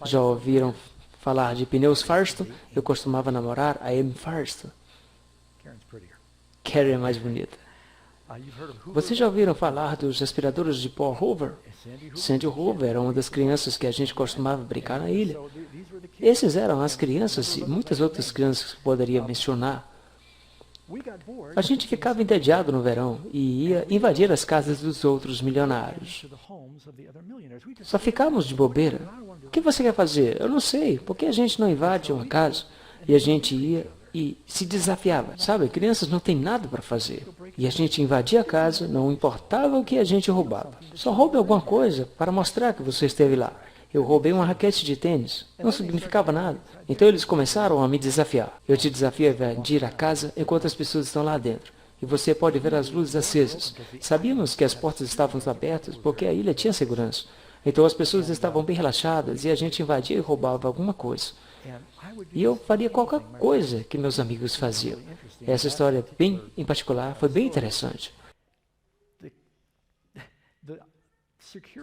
Já ouviram falar de pneus Firestone? Eu costumava namorar a Amy Firestone. Karen é mais bonita. Vocês já ouviram falar dos aspiradores de pó Hoover? Sandy Hoover era uma das crianças que a gente costumava brincar na ilha. Esses eram as crianças e muitas outras crianças que poderia mencionar. A gente ficava entediado no verão e ia invadir as casas dos outros milionários. Só ficávamos de bobeira. O que você quer fazer? Eu não sei. Por que a gente não invade uma casa? E a gente ia e se desafiava. Sabe, crianças não têm nada para fazer. E a gente invadia a casa, não importava o que a gente roubava. Só roube alguma coisa para mostrar que você esteve lá. Eu roubei uma raquete de tênis. Não significava nada. Então eles começaram a me desafiar. Eu te desafio a invadir a casa enquanto as pessoas estão lá dentro. E você pode ver as luzes acesas. Sabíamos que as portas estavam abertas porque a ilha tinha segurança. Então as pessoas estavam bem relaxadas e a gente invadia e roubava alguma coisa. E eu faria qualquer coisa que meus amigos faziam. Essa história, bem em particular, foi bem interessante.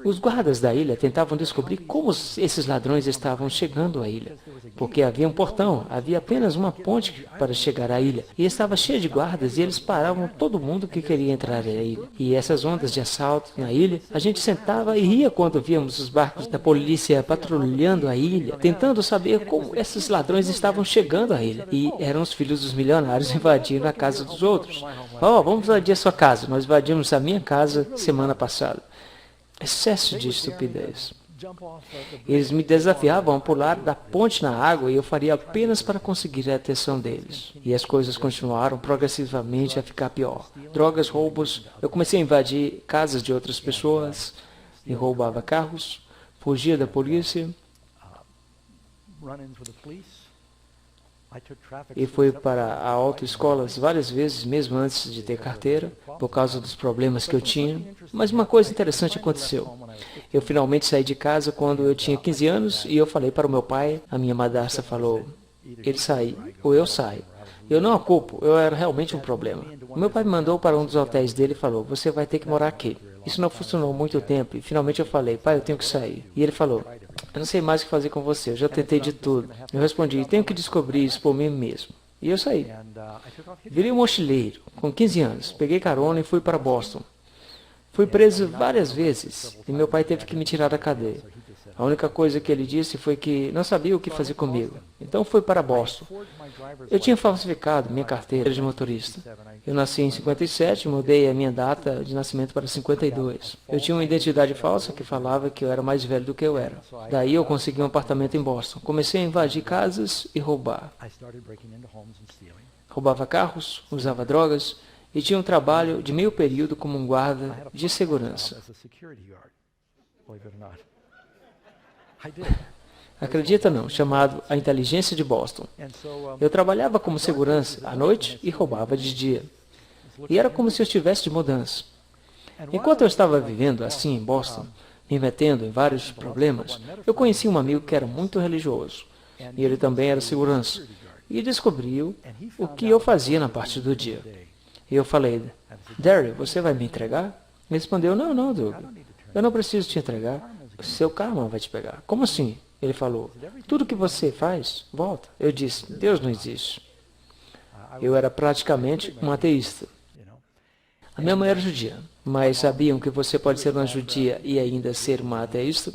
Os guardas da ilha tentavam descobrir como esses ladrões estavam chegando à ilha, porque havia um portão, havia apenas uma ponte para chegar à ilha, e estava cheia de guardas e eles paravam todo mundo que queria entrar à ilha. E essas ondas de assalto na ilha, a gente sentava e ria quando víamos os barcos da polícia patrulhando a ilha, tentando saber como esses ladrões estavam chegando à ilha. E eram os filhos dos milionários invadindo a casa dos outros. Vamos invadir a sua casa. Nós invadimos a minha casa semana passada. Excesso de estupidez. Eles me desafiavam a pular da ponte na água e eu faria apenas para conseguir a atenção deles. E as coisas continuaram progressivamente a ficar pior. Drogas, roubos. Eu comecei a invadir casas de outras pessoas e roubava carros, fugia da polícia e fui para a autoescola várias vezes, mesmo antes de ter carteira, por causa dos problemas que eu tinha. Mas uma coisa interessante aconteceu. Eu finalmente saí de casa quando eu tinha 15 anos e eu falei para o meu pai, a minha madrasta falou, ele sai ou eu saio. Eu não a culpo, eu era realmente um problema. O meu pai me mandou para um dos hotéis dele e falou, você vai ter que morar aqui. Isso não funcionou muito tempo e finalmente eu falei, pai, eu tenho que sair. E ele falou, eu não sei mais o que fazer com você, eu já tentei de tudo. Eu respondi, tenho que descobrir isso por mim mesmo. E eu saí. Virei um mochileiro, com 15 anos, peguei carona e fui para Boston. Fui preso várias vezes e meu pai teve que me tirar da cadeia. A única coisa que ele disse foi que não sabia o que fazer comigo. Então fui para Boston. Eu tinha falsificado minha carteira de motorista. Eu nasci em 57 e mudei a minha data de nascimento para 52. Eu tinha uma identidade falsa que falava que eu era mais velho do que eu era. Daí eu consegui um apartamento em Boston. Comecei a invadir casas e roubar. Roubava carros, usava drogas e tinha um trabalho de meio período como um guarda de segurança. Acredita não, chamado A Inteligência de Boston. Eu trabalhava como segurança à noite e roubava de dia. E era como se eu estivesse de mudança. Enquanto eu estava vivendo assim em Boston, me metendo em vários problemas, eu conheci um amigo que era muito religioso. E ele também era segurança. E descobriu o que eu fazia na parte do dia. E eu falei, Derry, você vai me entregar? Ele respondeu, não, Doug. Eu não preciso te entregar. Seu karma vai te pegar. Como assim? Ele falou, tudo que você faz, volta. Eu disse, Deus não existe. Eu era praticamente um ateísta. A minha mãe era judia, mas sabiam que você pode ser uma judia e ainda ser uma ateísta?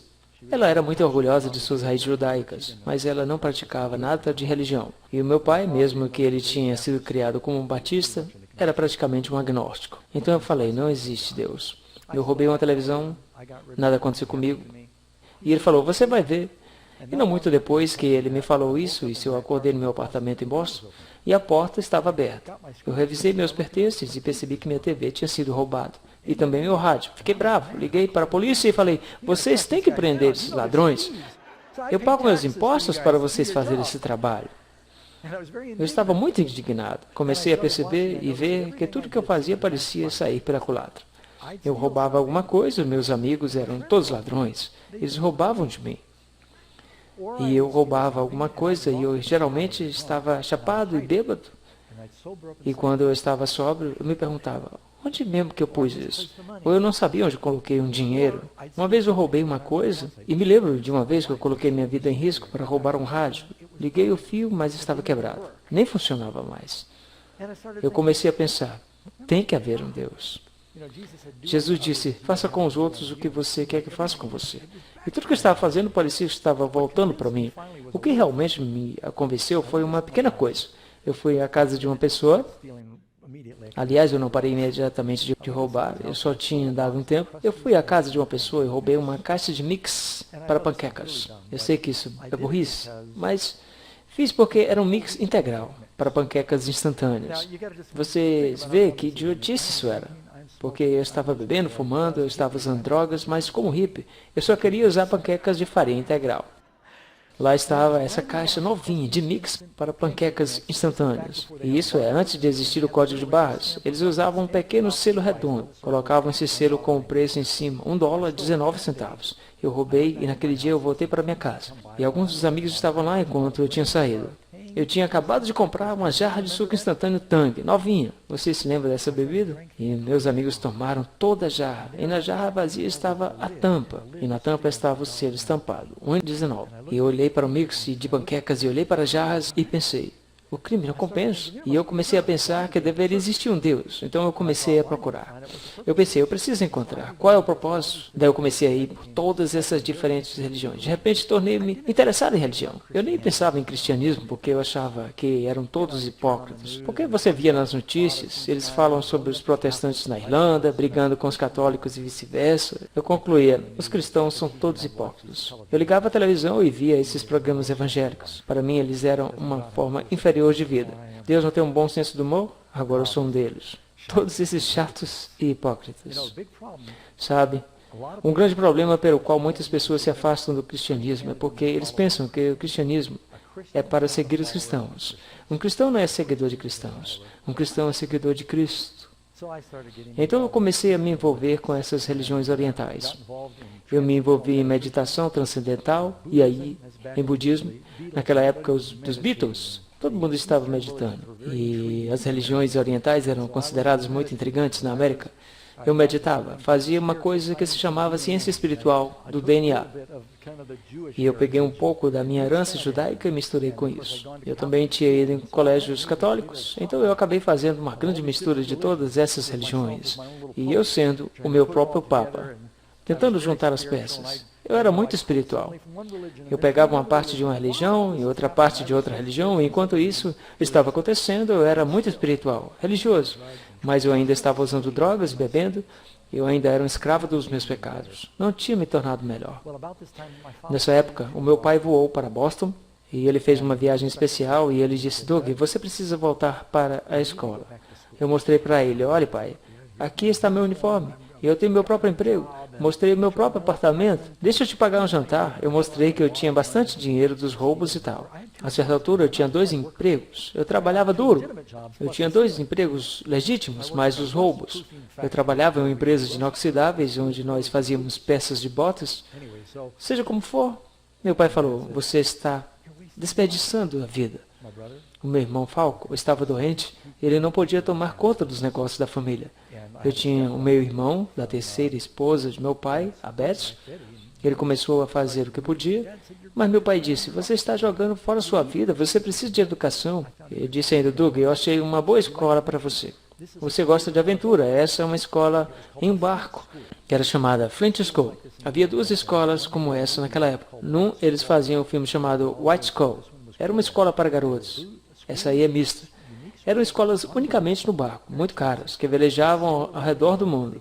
Ela era muito orgulhosa de suas raízes judaicas, mas ela não praticava nada de religião. E o meu pai, mesmo que ele tinha sido criado como um batista, era praticamente um agnóstico. Então eu falei, não existe Deus. Eu roubei uma televisão, nada aconteceu comigo. E ele falou, você vai ver. E não muito depois que ele me falou isso, eu acordei no meu apartamento em Boston, e a porta estava aberta. Eu revisei meus pertences e percebi que minha TV tinha sido roubada. E também meu rádio. Fiquei bravo, liguei para a polícia e falei, vocês têm que prender esses ladrões. Eu pago meus impostos para vocês fazerem esse trabalho. Eu estava muito indignado. Comecei a perceber e ver que tudo que eu fazia parecia sair pela culatra. Eu roubava alguma coisa, meus amigos eram todos ladrões. Eles roubavam de mim. E eu roubava alguma coisa e eu geralmente estava chapado e bêbado. E quando eu estava sóbrio, eu me perguntava, onde mesmo que eu pus isso? Ou eu não sabia onde coloquei um dinheiro. Uma vez eu roubei uma coisa, e me lembro de uma vez que eu coloquei minha vida em risco para roubar um rádio. Liguei o fio, mas estava quebrado. Nem funcionava mais. Eu comecei a pensar, tem que haver um Deus. Jesus disse, faça com os outros o que você quer que faça com você. E tudo que eu estava fazendo parecia que estava voltando para mim. O que realmente me convenceu foi uma pequena coisa. Eu fui à casa de uma pessoa. Aliás, eu não parei imediatamente de roubar, eu só tinha dado um tempo. Eu fui à casa de uma pessoa e roubei uma caixa de mix para panquecas. Eu sei que isso é burrice, mas fiz porque era um mix integral para panquecas instantâneas. Vocês veem que idiotice isso era. Porque eu estava bebendo, fumando, eu estava usando drogas, mas como hippie, eu só queria usar panquecas de farinha integral. Lá estava essa caixa novinha de mix para panquecas instantâneas. E isso é antes de existir o código de barras. Eles usavam um pequeno selo redondo. Colocavam esse selo com o preço em cima, $1,19. Eu roubei e naquele dia eu voltei para minha casa. E alguns dos amigos estavam lá enquanto eu tinha saído. Eu tinha acabado de comprar uma jarra de suco instantâneo Tang, novinha. Você se lembra dessa bebida? E meus amigos tomaram toda a jarra. E na jarra vazia estava a tampa. E na tampa estava o selo estampado, $1,19. E eu olhei para o mix de panquecas e olhei para as jarras e pensei, o crime não compensa. E eu comecei a pensar que deveria existir um Deus. Então eu comecei a procurar. Eu pensei, eu preciso encontrar. Qual é o propósito? Daí eu comecei a ir por todas essas diferentes religiões. De repente tornei-me interessado em religião. Eu nem pensava em cristianismo porque eu achava que eram todos hipócritas. Porque você via nas notícias, eles falam sobre os protestantes na Irlanda, brigando com os católicos e vice-versa. Eu concluía, os cristãos são todos hipócritas. Eu ligava a televisão e via esses programas evangélicos. Para mim eles eram uma forma inferior de vida. Deus não tem um bom senso do humor? Agora eu sou um deles. Todos esses chatos e hipócritas. Sabe? Um grande problema pelo qual muitas pessoas se afastam do cristianismo é porque eles pensam que o cristianismo é para seguir os cristãos. Um cristão não é seguidor de cristãos. Um cristão é seguidor de Cristo. Então eu comecei a me envolver com essas religiões orientais. Eu me envolvi em meditação transcendental e aí, em budismo, naquela época dos Beatles, todo mundo estava meditando. E as religiões orientais eram consideradas muito intrigantes na América. Eu meditava, fazia uma coisa que se chamava ciência espiritual do DNA. E eu peguei um pouco da minha herança judaica e misturei com isso. Eu também tinha ido em colégios católicos, então eu acabei fazendo uma grande mistura de todas essas religiões. E eu sendo o meu próprio Papa, tentando juntar as peças. Eu era muito espiritual. Eu pegava uma parte de uma religião e outra parte de outra religião, e enquanto isso estava acontecendo, eu era muito espiritual, religioso. Mas eu ainda estava usando drogas e bebendo, eu ainda era um escravo dos meus pecados. Não tinha me tornado melhor. Nessa época, o meu pai voou para Boston, e ele fez uma viagem especial, e ele disse, Doug, você precisa voltar para a escola. Eu mostrei para ele, olha pai, aqui está meu uniforme. Eu tenho meu próprio emprego. Mostrei o meu próprio apartamento. Deixa eu te pagar um jantar. Eu mostrei que eu tinha bastante dinheiro dos roubos e tal. A certa altura eu tinha 2 empregos. Eu trabalhava duro. Eu tinha 2 empregos legítimos, mais os roubos. Eu trabalhava em uma empresa de inoxidáveis, onde nós fazíamos peças de botas. Seja como for, meu pai falou, você está desperdiçando a vida. O meu irmão Falco estava doente, ele não podia tomar conta dos negócios da família. Eu tinha o meu irmão, da terceira esposa de meu pai, a Beth. Ele começou a fazer o que podia, mas meu pai disse, você está jogando fora a sua vida, você precisa de educação. Eu disse ainda, Doug, eu achei uma boa escola para você. Você gosta de aventura, essa é uma escola em um barco, que era chamada Flint School. Havia 2 escolas como essa naquela época. Num, eles faziam um filme chamado White School. Era uma escola para garotos. Essa aí é mista. Eram escolas unicamente no barco, muito caras, que velejavam ao redor do mundo.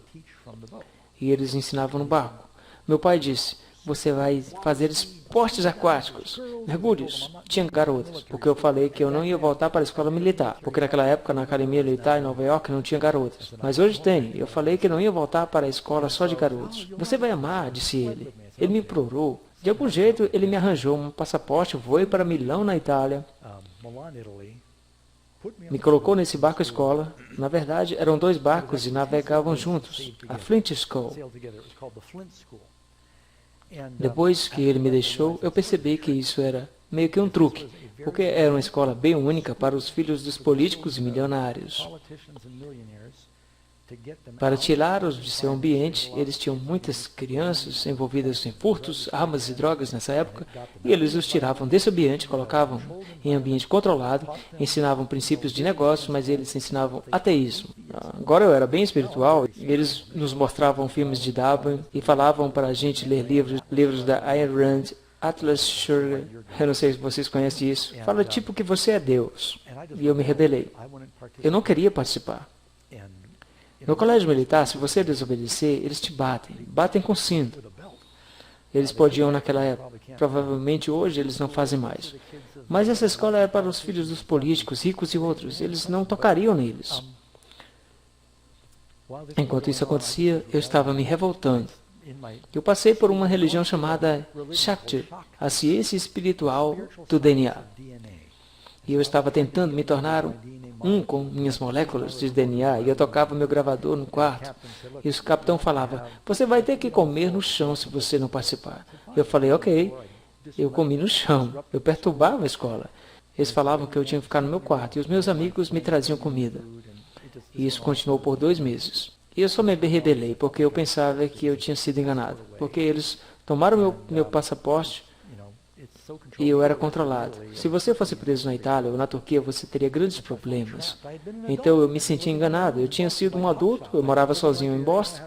E eles ensinavam no barco. Meu pai disse, você vai fazer esportes aquáticos, mergulhos. Tinha garotas, porque eu falei que eu não ia voltar para a escola militar, porque naquela época na academia militar em Nova York não tinha garotas. Mas hoje tem. Eu falei que não ia voltar para a escola só de garotos. Você vai amar, disse ele. Ele me implorou. De algum jeito, ele me arranjou um passaporte, voei para Milão, na Itália. Me colocou nesse barco-escola. Na verdade, eram 2 barcos e navegavam juntos, a Flint School. Depois que ele me deixou, eu percebi que isso era meio que um truque, porque era uma escola bem única para os filhos dos políticos e milionários. Para tirá-los de seu ambiente, eles tinham muitas crianças envolvidas em furtos, armas e drogas nessa época, e eles os tiravam desse ambiente, colocavam em ambiente controlado, ensinavam princípios de negócio, mas eles ensinavam ateísmo. Agora eu era bem espiritual, eles nos mostravam filmes de Darwin e falavam para a gente ler livros da Ayn Rand, Atlas Shrugged. Eu não sei se vocês conhecem isso. Fala tipo que você é Deus. E eu me rebelei. Eu não queria participar. No colégio militar, se você desobedecer, eles te batem com cinto. Eles podiam naquela época. Provavelmente hoje eles não fazem mais. Mas essa escola era para os filhos dos políticos, ricos e outros. Eles não tocariam neles. Enquanto isso acontecia, eu estava me revoltando. Eu passei por uma religião chamada Shakti, a ciência espiritual do DNA. E eu estava tentando me tornar com minhas moléculas de DNA, e eu tocava meu gravador no quarto, e o capitão falava, você vai ter que comer no chão se você não participar. Eu falei, ok. Eu comi no chão. Eu perturbava a escola. Eles falavam que eu tinha que ficar no meu quarto, e os meus amigos me traziam comida. E isso continuou por 2 meses. E eu só me rebelei, porque eu pensava que eu tinha sido enganado. Porque eles tomaram meu passaporte, e eu era controlado. Se você fosse preso na Itália ou na Turquia, você teria grandes problemas. Então eu me senti enganado. Eu tinha sido um adulto, eu morava sozinho em Boston,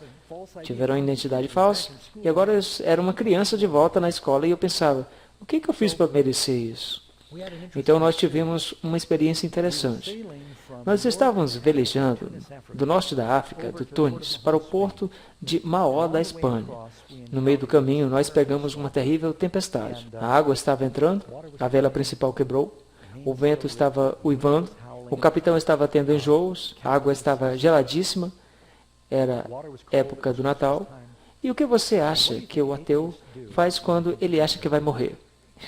tiveram uma identidade falsa, e agora eu era uma criança de volta na escola, e eu pensava, o que eu fiz para merecer isso? Então nós tivemos uma experiência interessante. Nós estávamos velejando do norte da África, do Tunis, para o porto de Maó, da Espanha. No meio do caminho, nós pegamos uma terrível tempestade. A água estava entrando, a vela principal quebrou, o vento estava uivando, o capitão estava tendo enjoos, a água estava geladíssima, era época do Natal. E o que você acha que o ateu faz quando ele acha que vai morrer?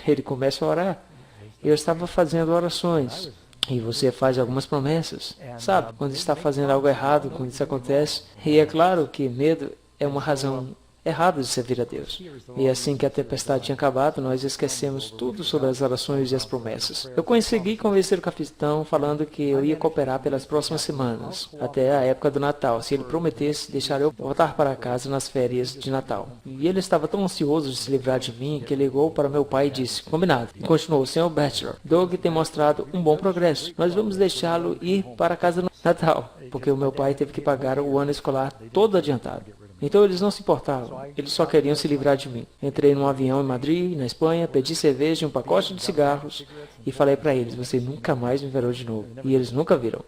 Ele começa a orar. Eu estava fazendo orações. E você faz algumas promessas. Sabe, quando está fazendo algo errado, quando isso acontece. E é claro que medo é uma razão errada de servir a Deus. E assim que a tempestade tinha acabado, nós esquecemos tudo sobre as orações e as promessas. Eu consegui convencer o capitão falando que eu ia cooperar pelas próximas semanas, até a época do Natal, se ele prometesse deixar eu voltar para casa nas férias de Natal. E ele estava tão ansioso de se livrar de mim que ligou para meu pai e disse, combinado. E continuou, Sr. Batchelor, Doug tem mostrado um bom progresso. Nós vamos deixá-lo ir para casa no Natal, porque o meu pai teve que pagar o ano escolar todo adiantado. Então eles não se importavam, eles só queriam se livrar de mim. Entrei num avião em Madrid, na Espanha, pedi cerveja e um pacote de cigarros e falei para eles, você nunca mais me verá de novo. E eles nunca viram.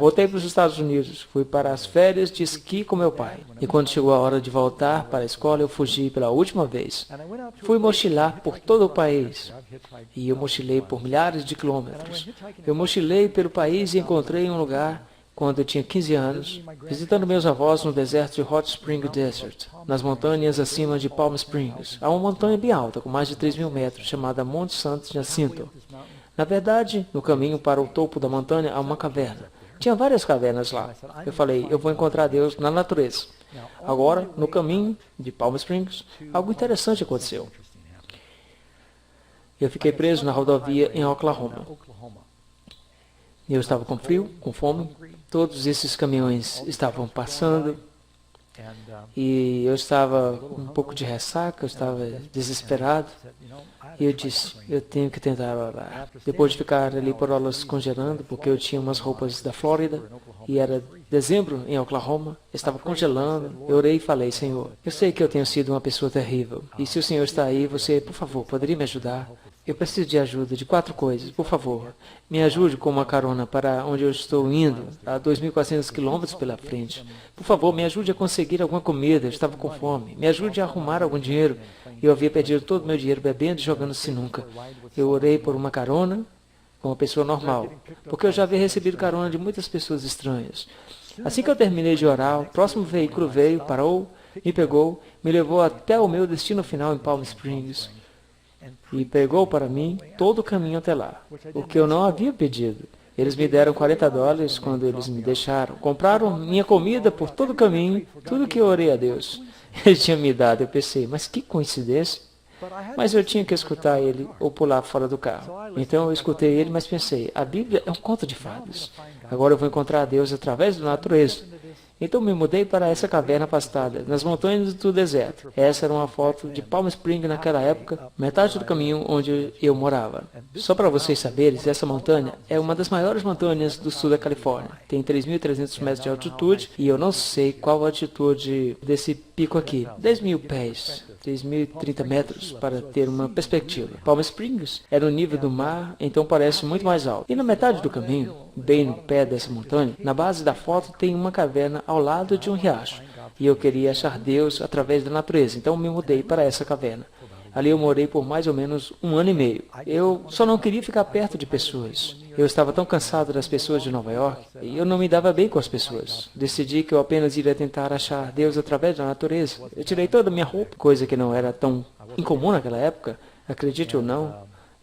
Voltei para os Estados Unidos, fui para as férias de esqui com meu pai. E quando chegou a hora de voltar para a escola, eu fugi pela última vez. Fui mochilar por todo o país. E eu mochilei por milhares de quilômetros. Eu mochilei pelo país e encontrei um lugar quando eu tinha 15 anos, visitando meus avós no deserto de Hot Spring Desert, nas montanhas acima de Palm Springs. Há uma montanha bem alta, com mais de 3.000 metros, chamada Monte Santo Jacinto. Na verdade, no caminho para o topo da montanha há uma caverna. Tinha várias cavernas lá. Eu falei, eu vou encontrar Deus na natureza. Agora, no caminho de Palm Springs, algo interessante aconteceu. Eu fiquei preso na rodovia em Oklahoma. Eu estava com frio, com fome. Todos esses caminhões estavam passando e eu estava com um pouco de ressaca, eu estava desesperado. E eu disse, eu tenho que tentar orar. Depois de ficar ali por horas congelando, porque eu tinha umas roupas da Flórida e era dezembro em Oklahoma, estava congelando. Eu orei e falei, Senhor, eu sei que eu tenho sido uma pessoa terrível. E se o Senhor está aí, você, por favor, poderia me ajudar? Eu preciso de ajuda de 4 coisas, por favor. Me ajude com uma carona para onde eu estou indo, a 2.400 quilômetros pela frente. Por favor, me ajude a conseguir alguma comida, eu estava com fome. Me ajude a arrumar algum dinheiro. Eu havia perdido todo o meu dinheiro bebendo e jogando sinuca. Eu orei por uma carona com uma pessoa normal, porque eu já havia recebido carona de muitas pessoas estranhas. Assim que eu terminei de orar, o próximo veículo veio, parou, me pegou, me levou até o meu destino final em Palm Springs e pegou para mim todo o caminho até lá, o que eu não havia pedido. Eles me deram $40 quando eles me deixaram. Compraram minha comida por todo o caminho, tudo que eu orei a Deus. Ele tinha me dado. Eu pensei, mas que coincidência. Mas eu tinha que escutar ele ou pular fora do carro. Então eu escutei ele, mas pensei, a Bíblia é um conto de fadas. Agora eu vou encontrar a Deus através da natureza. Então me mudei para essa caverna afastada, nas montanhas do deserto. Essa era uma foto de Palm Springs naquela época, metade do caminho onde eu morava. Só para vocês saberem, essa montanha é uma das maiores montanhas do sul da Califórnia. Tem 3.300 metros de altitude e eu não sei qual a altitude desse pico aqui. 10.000 pés, 3.030 metros, para ter uma perspectiva. Palm Springs é no nível do mar, então parece muito mais alto. E na metade do caminho, bem no pé dessa montanha, na base da foto tem uma caverna ao lado de um riacho. E eu queria achar Deus através da natureza, então me mudei para essa caverna. Ali eu morei por mais ou menos 1 ano e meio. Eu só não queria ficar perto de pessoas. Eu estava tão cansado das pessoas de Nova York e eu não me dava bem com as pessoas. Decidi que eu apenas iria tentar achar Deus através da natureza. Eu tirei toda a minha roupa, coisa que não era tão incomum naquela época, acredite ou não.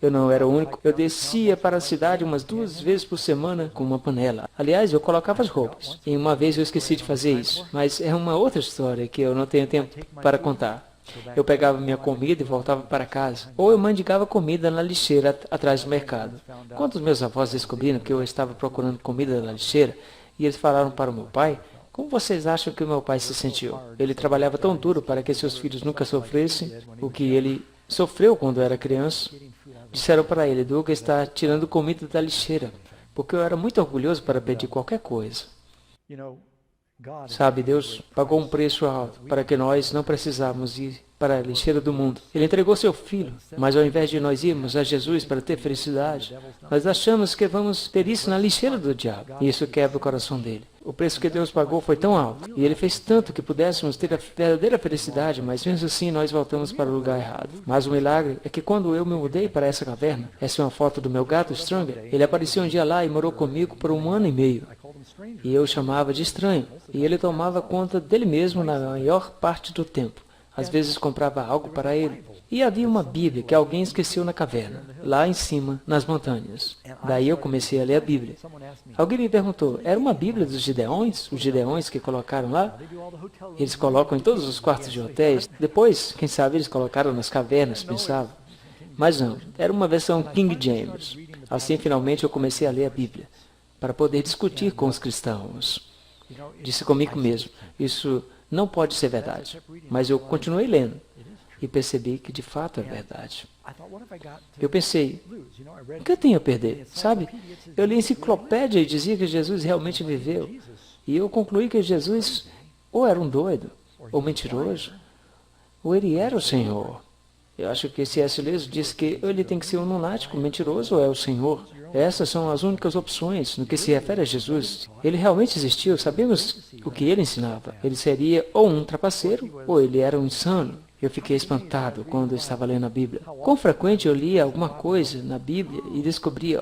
Eu não era o único. Eu descia para a cidade umas 2 vezes por semana com uma panela. Aliás, eu colocava as roupas. E uma vez eu esqueci de fazer isso. Mas é uma outra história que eu não tenho tempo para contar. Eu pegava minha comida e voltava para casa. Ou eu mendigava comida na lixeira atrás do mercado. Quando os meus avós descobriram que eu estava procurando comida na lixeira, e eles falaram para o meu pai, como vocês acham que o meu pai se sentiu? Ele trabalhava tão duro para que seus filhos nunca sofressem o que ele sofreu quando era criança. Disseram para ele, Douglas está tirando comida da lixeira, porque eu era muito orgulhoso para pedir qualquer coisa. Sabe, Deus pagou um preço alto para que nós não precisávamos ir para a lixeira do mundo. Ele entregou seu filho, mas ao invés de nós irmos a Jesus para ter felicidade, nós achamos que vamos ter isso na lixeira do diabo. E isso quebra o coração dele. O preço que Deus pagou foi tão alto, e Ele fez tanto que pudéssemos ter a verdadeira felicidade, mas mesmo assim nós voltamos para o lugar errado. Mas o milagre é que quando eu me mudei para essa caverna, essa é uma foto do meu gato Stranger, ele apareceu um dia lá e morou comigo por 1 ano e meio. E eu o chamava de estranho, e ele tomava conta dele mesmo na maior parte do tempo. Às vezes comprava algo para ele. E havia uma Bíblia que alguém esqueceu na caverna, lá em cima, nas montanhas. Daí eu comecei a ler a Bíblia. Alguém me perguntou, era uma Bíblia dos Gideões? Os Gideões que colocaram lá? Eles colocam em todos os quartos de hotéis. Depois, quem sabe, eles colocaram nas cavernas, pensava. Mas não, era uma versão King James. Assim, finalmente, eu comecei a ler a Bíblia, para poder discutir com os cristãos. Disse comigo mesmo, isso não pode ser verdade. Mas eu continuei lendo e percebi que de fato é verdade. Eu pensei, o que eu tenho a perder? Sabe? Eu li a enciclopédia e dizia que Jesus realmente viveu. E eu concluí que Jesus ou era um doido, ou mentiroso, ou ele era o Senhor. Eu acho que C.S. Lewis diz que ou ele tem que ser um lunático, mentiroso, ou é o Senhor. Essas são as únicas opções no que se refere a Jesus. Ele realmente existiu, sabemos o que ele ensinava. Ele seria ou um trapaceiro, ou ele era um insano. Eu fiquei espantado quando eu estava lendo a Bíblia. Com frequente eu lia alguma coisa na Bíblia e descobria,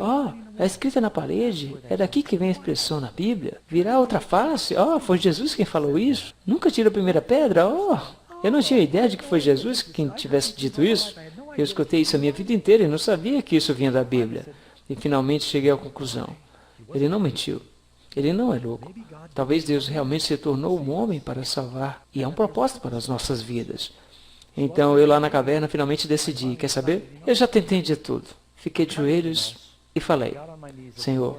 é escrita na parede, é daqui que vem a expressão na Bíblia. Virá outra face, foi Jesus quem falou isso. Nunca tira a primeira pedra, Eu não tinha ideia de que foi Jesus quem tivesse dito isso. Eu escutei isso a minha vida inteira e não sabia que isso vinha da Bíblia. E finalmente cheguei à conclusão. Ele não mentiu. Ele não é louco. Talvez Deus realmente se tornou um homem para salvar. E é um propósito para as nossas vidas. Então eu lá na caverna finalmente decidi. Quer saber? Eu já tentei de tudo. Fiquei de joelhos e falei. Senhor,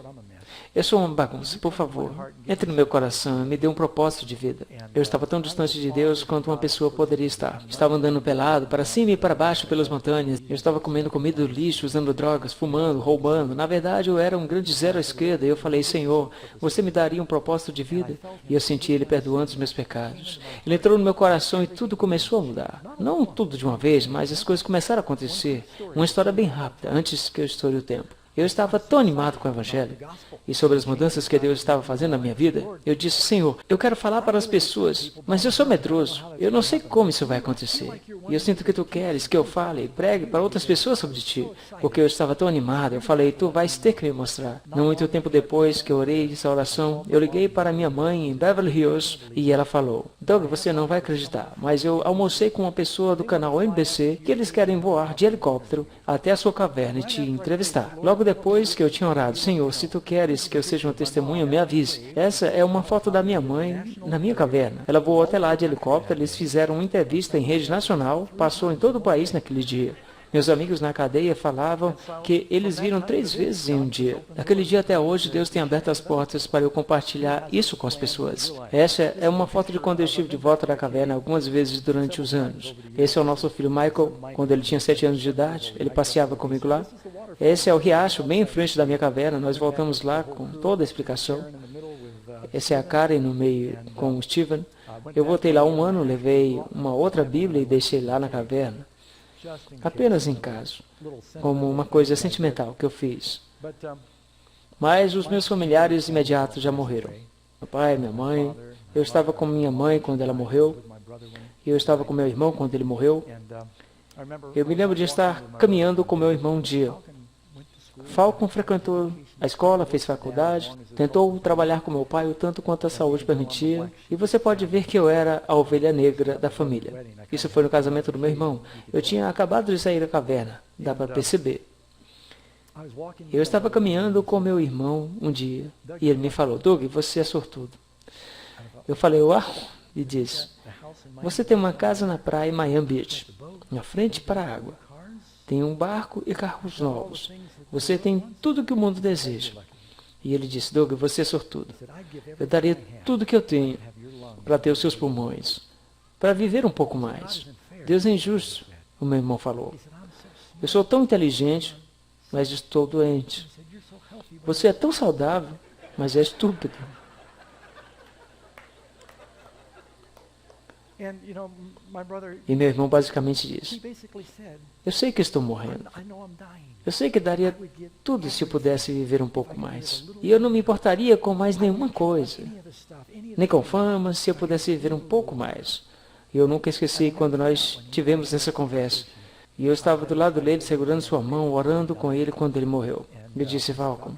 Eu sou uma bagunça, por favor. Entre no meu coração e me dê um propósito de vida. Eu estava tão distante de Deus quanto uma pessoa poderia estar. Estava andando pelado, para cima e para baixo pelas montanhas. Eu estava comendo comida do lixo, usando drogas, fumando, roubando. Na verdade, eu era um grande zero à esquerda. E eu falei, Senhor, você me daria um propósito de vida? E eu senti Ele perdoando os meus pecados. Ele entrou no meu coração e tudo começou a mudar. Não tudo de uma vez, mas as coisas começaram a acontecer. Uma história bem rápida, antes que eu estoure o tempo. Eu estava tão animado com o Evangelho e sobre as mudanças que Deus estava fazendo na minha vida. Eu disse, Senhor, eu quero falar para as pessoas, mas eu sou medroso. Eu não sei como isso vai acontecer. E eu sinto que tu queres que eu fale e pregue para outras pessoas sobre ti, porque eu estava tão animado. Eu falei, tu vais ter que me mostrar. Não muito tempo depois que eu orei essa oração, eu liguei para minha mãe em Beverly Hills e ela falou, Doug, você não vai acreditar, mas eu almocei com uma pessoa do canal NBC que eles querem voar de helicóptero até a sua caverna e te entrevistar. Logo depois que eu tinha orado, Senhor, se tu queres que eu seja uma testemunha, me avise. Essa é uma foto da minha mãe na minha caverna. Ela voou até lá de helicóptero, eles fizeram uma entrevista em rede nacional, passou em todo o país naquele dia. Meus amigos na cadeia falavam que eles viram 3 vezes em um dia. Daquele dia até hoje, Deus tem aberto as portas para eu compartilhar isso com as pessoas. Essa é uma foto de quando eu estive de volta da caverna algumas vezes durante os anos. Esse é o nosso filho Michael, quando ele tinha 7 anos de idade. Ele passeava comigo lá. Esse é o riacho bem em frente da minha caverna. Nós voltamos lá com toda a explicação. Essa é a Karen no meio com o Steven. Eu voltei lá 1 ano, levei uma outra Bíblia e deixei lá na caverna. Apenas em caso, como uma coisa sentimental que eu fiz. Mas os meus familiares imediatos já morreram. Meu pai, minha mãe. Eu estava com minha mãe quando ela morreu. Eu estava com meu irmão quando ele morreu. Eu me lembro de estar caminhando com meu irmão um dia. Falcon frequentou a escola, fez faculdade, tentou trabalhar com meu pai o tanto quanto a saúde permitia, e você pode ver que eu era a ovelha negra da família. Isso foi no casamento do meu irmão. Eu tinha acabado de sair da caverna, dá para perceber. Eu estava caminhando com meu irmão um dia, e ele me falou, Doug, você é sortudo. Eu falei, uau, e disse, você tem uma casa na praia em Miami Beach, na frente para a água. Tem um barco e carros novos. Você tem tudo que o mundo deseja. E ele disse, Doug, você é sortudo. Eu daria tudo que eu tenho para ter os seus pulmões, para viver um pouco mais. Deus é injusto, o meu irmão falou. Eu sou tão inteligente, mas estou doente. Você é tão saudável, mas é estúpido. E meu irmão basicamente disse, eu sei que estou morrendo. Eu sei que daria tudo se eu pudesse viver um pouco mais. E eu não me importaria com mais nenhuma coisa, nem com fama, se eu pudesse viver um pouco mais. E eu nunca esqueci quando nós tivemos essa conversa. E eu estava do lado dele, segurando sua mão, orando com ele quando ele morreu. Ele disse, Falcon,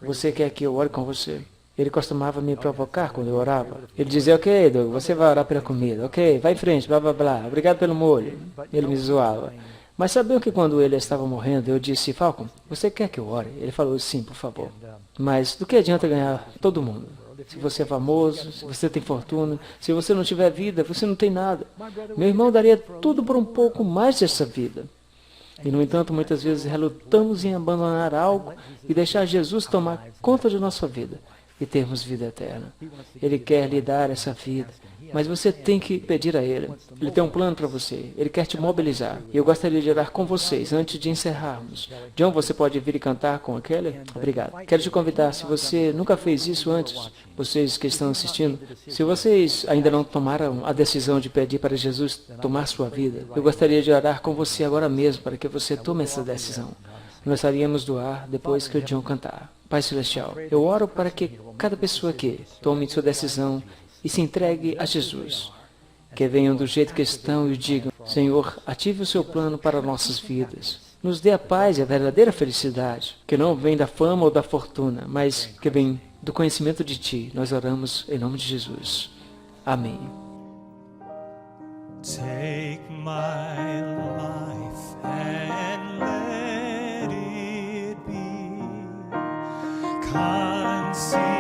você quer que eu ore com você? Ele costumava me provocar quando eu orava. Ele dizia, ok, Doug, você vai orar pela comida. Ok, vai em frente, blá, blá, blá. Obrigado pelo molho. Ele me zoava. Mas sabiam que quando ele estava morrendo, eu disse, Falcon, você quer que eu ore? Ele falou, sim, por favor. Mas do que adianta ganhar todo mundo? Se você é famoso, se você tem fortuna, se você não tiver vida, você não tem nada. Meu irmão daria tudo por um pouco mais dessa vida. E, no entanto, muitas vezes relutamos em abandonar algo e deixar Jesus tomar conta de nossa vida e termos vida eterna. Ele quer lhe dar essa vida, mas você tem que pedir a Ele. Ele tem um plano para você. Ele quer te mobilizar. E eu gostaria de orar com vocês antes de encerrarmos. John, você pode vir e cantar com aquele? Obrigado. Quero te convidar, se você nunca fez isso antes, vocês que estão assistindo, se vocês ainda não tomaram a decisão de pedir para Jesus tomar sua vida, eu gostaria de orar com você agora mesmo para que você tome essa decisão. Nós estaríamos doar depois que o John cantar. Pai Celestial, eu oro para que cada pessoa aqui tome sua decisão e se entregue a Jesus. Que venham do jeito que estão e digam, Senhor, ative o seu plano para nossas vidas. Nos dê a paz e a verdadeira felicidade, que não vem da fama ou da fortuna, mas que vem do conhecimento de Ti. Nós oramos em nome de Jesus. Amém. Take my life and let it be conceived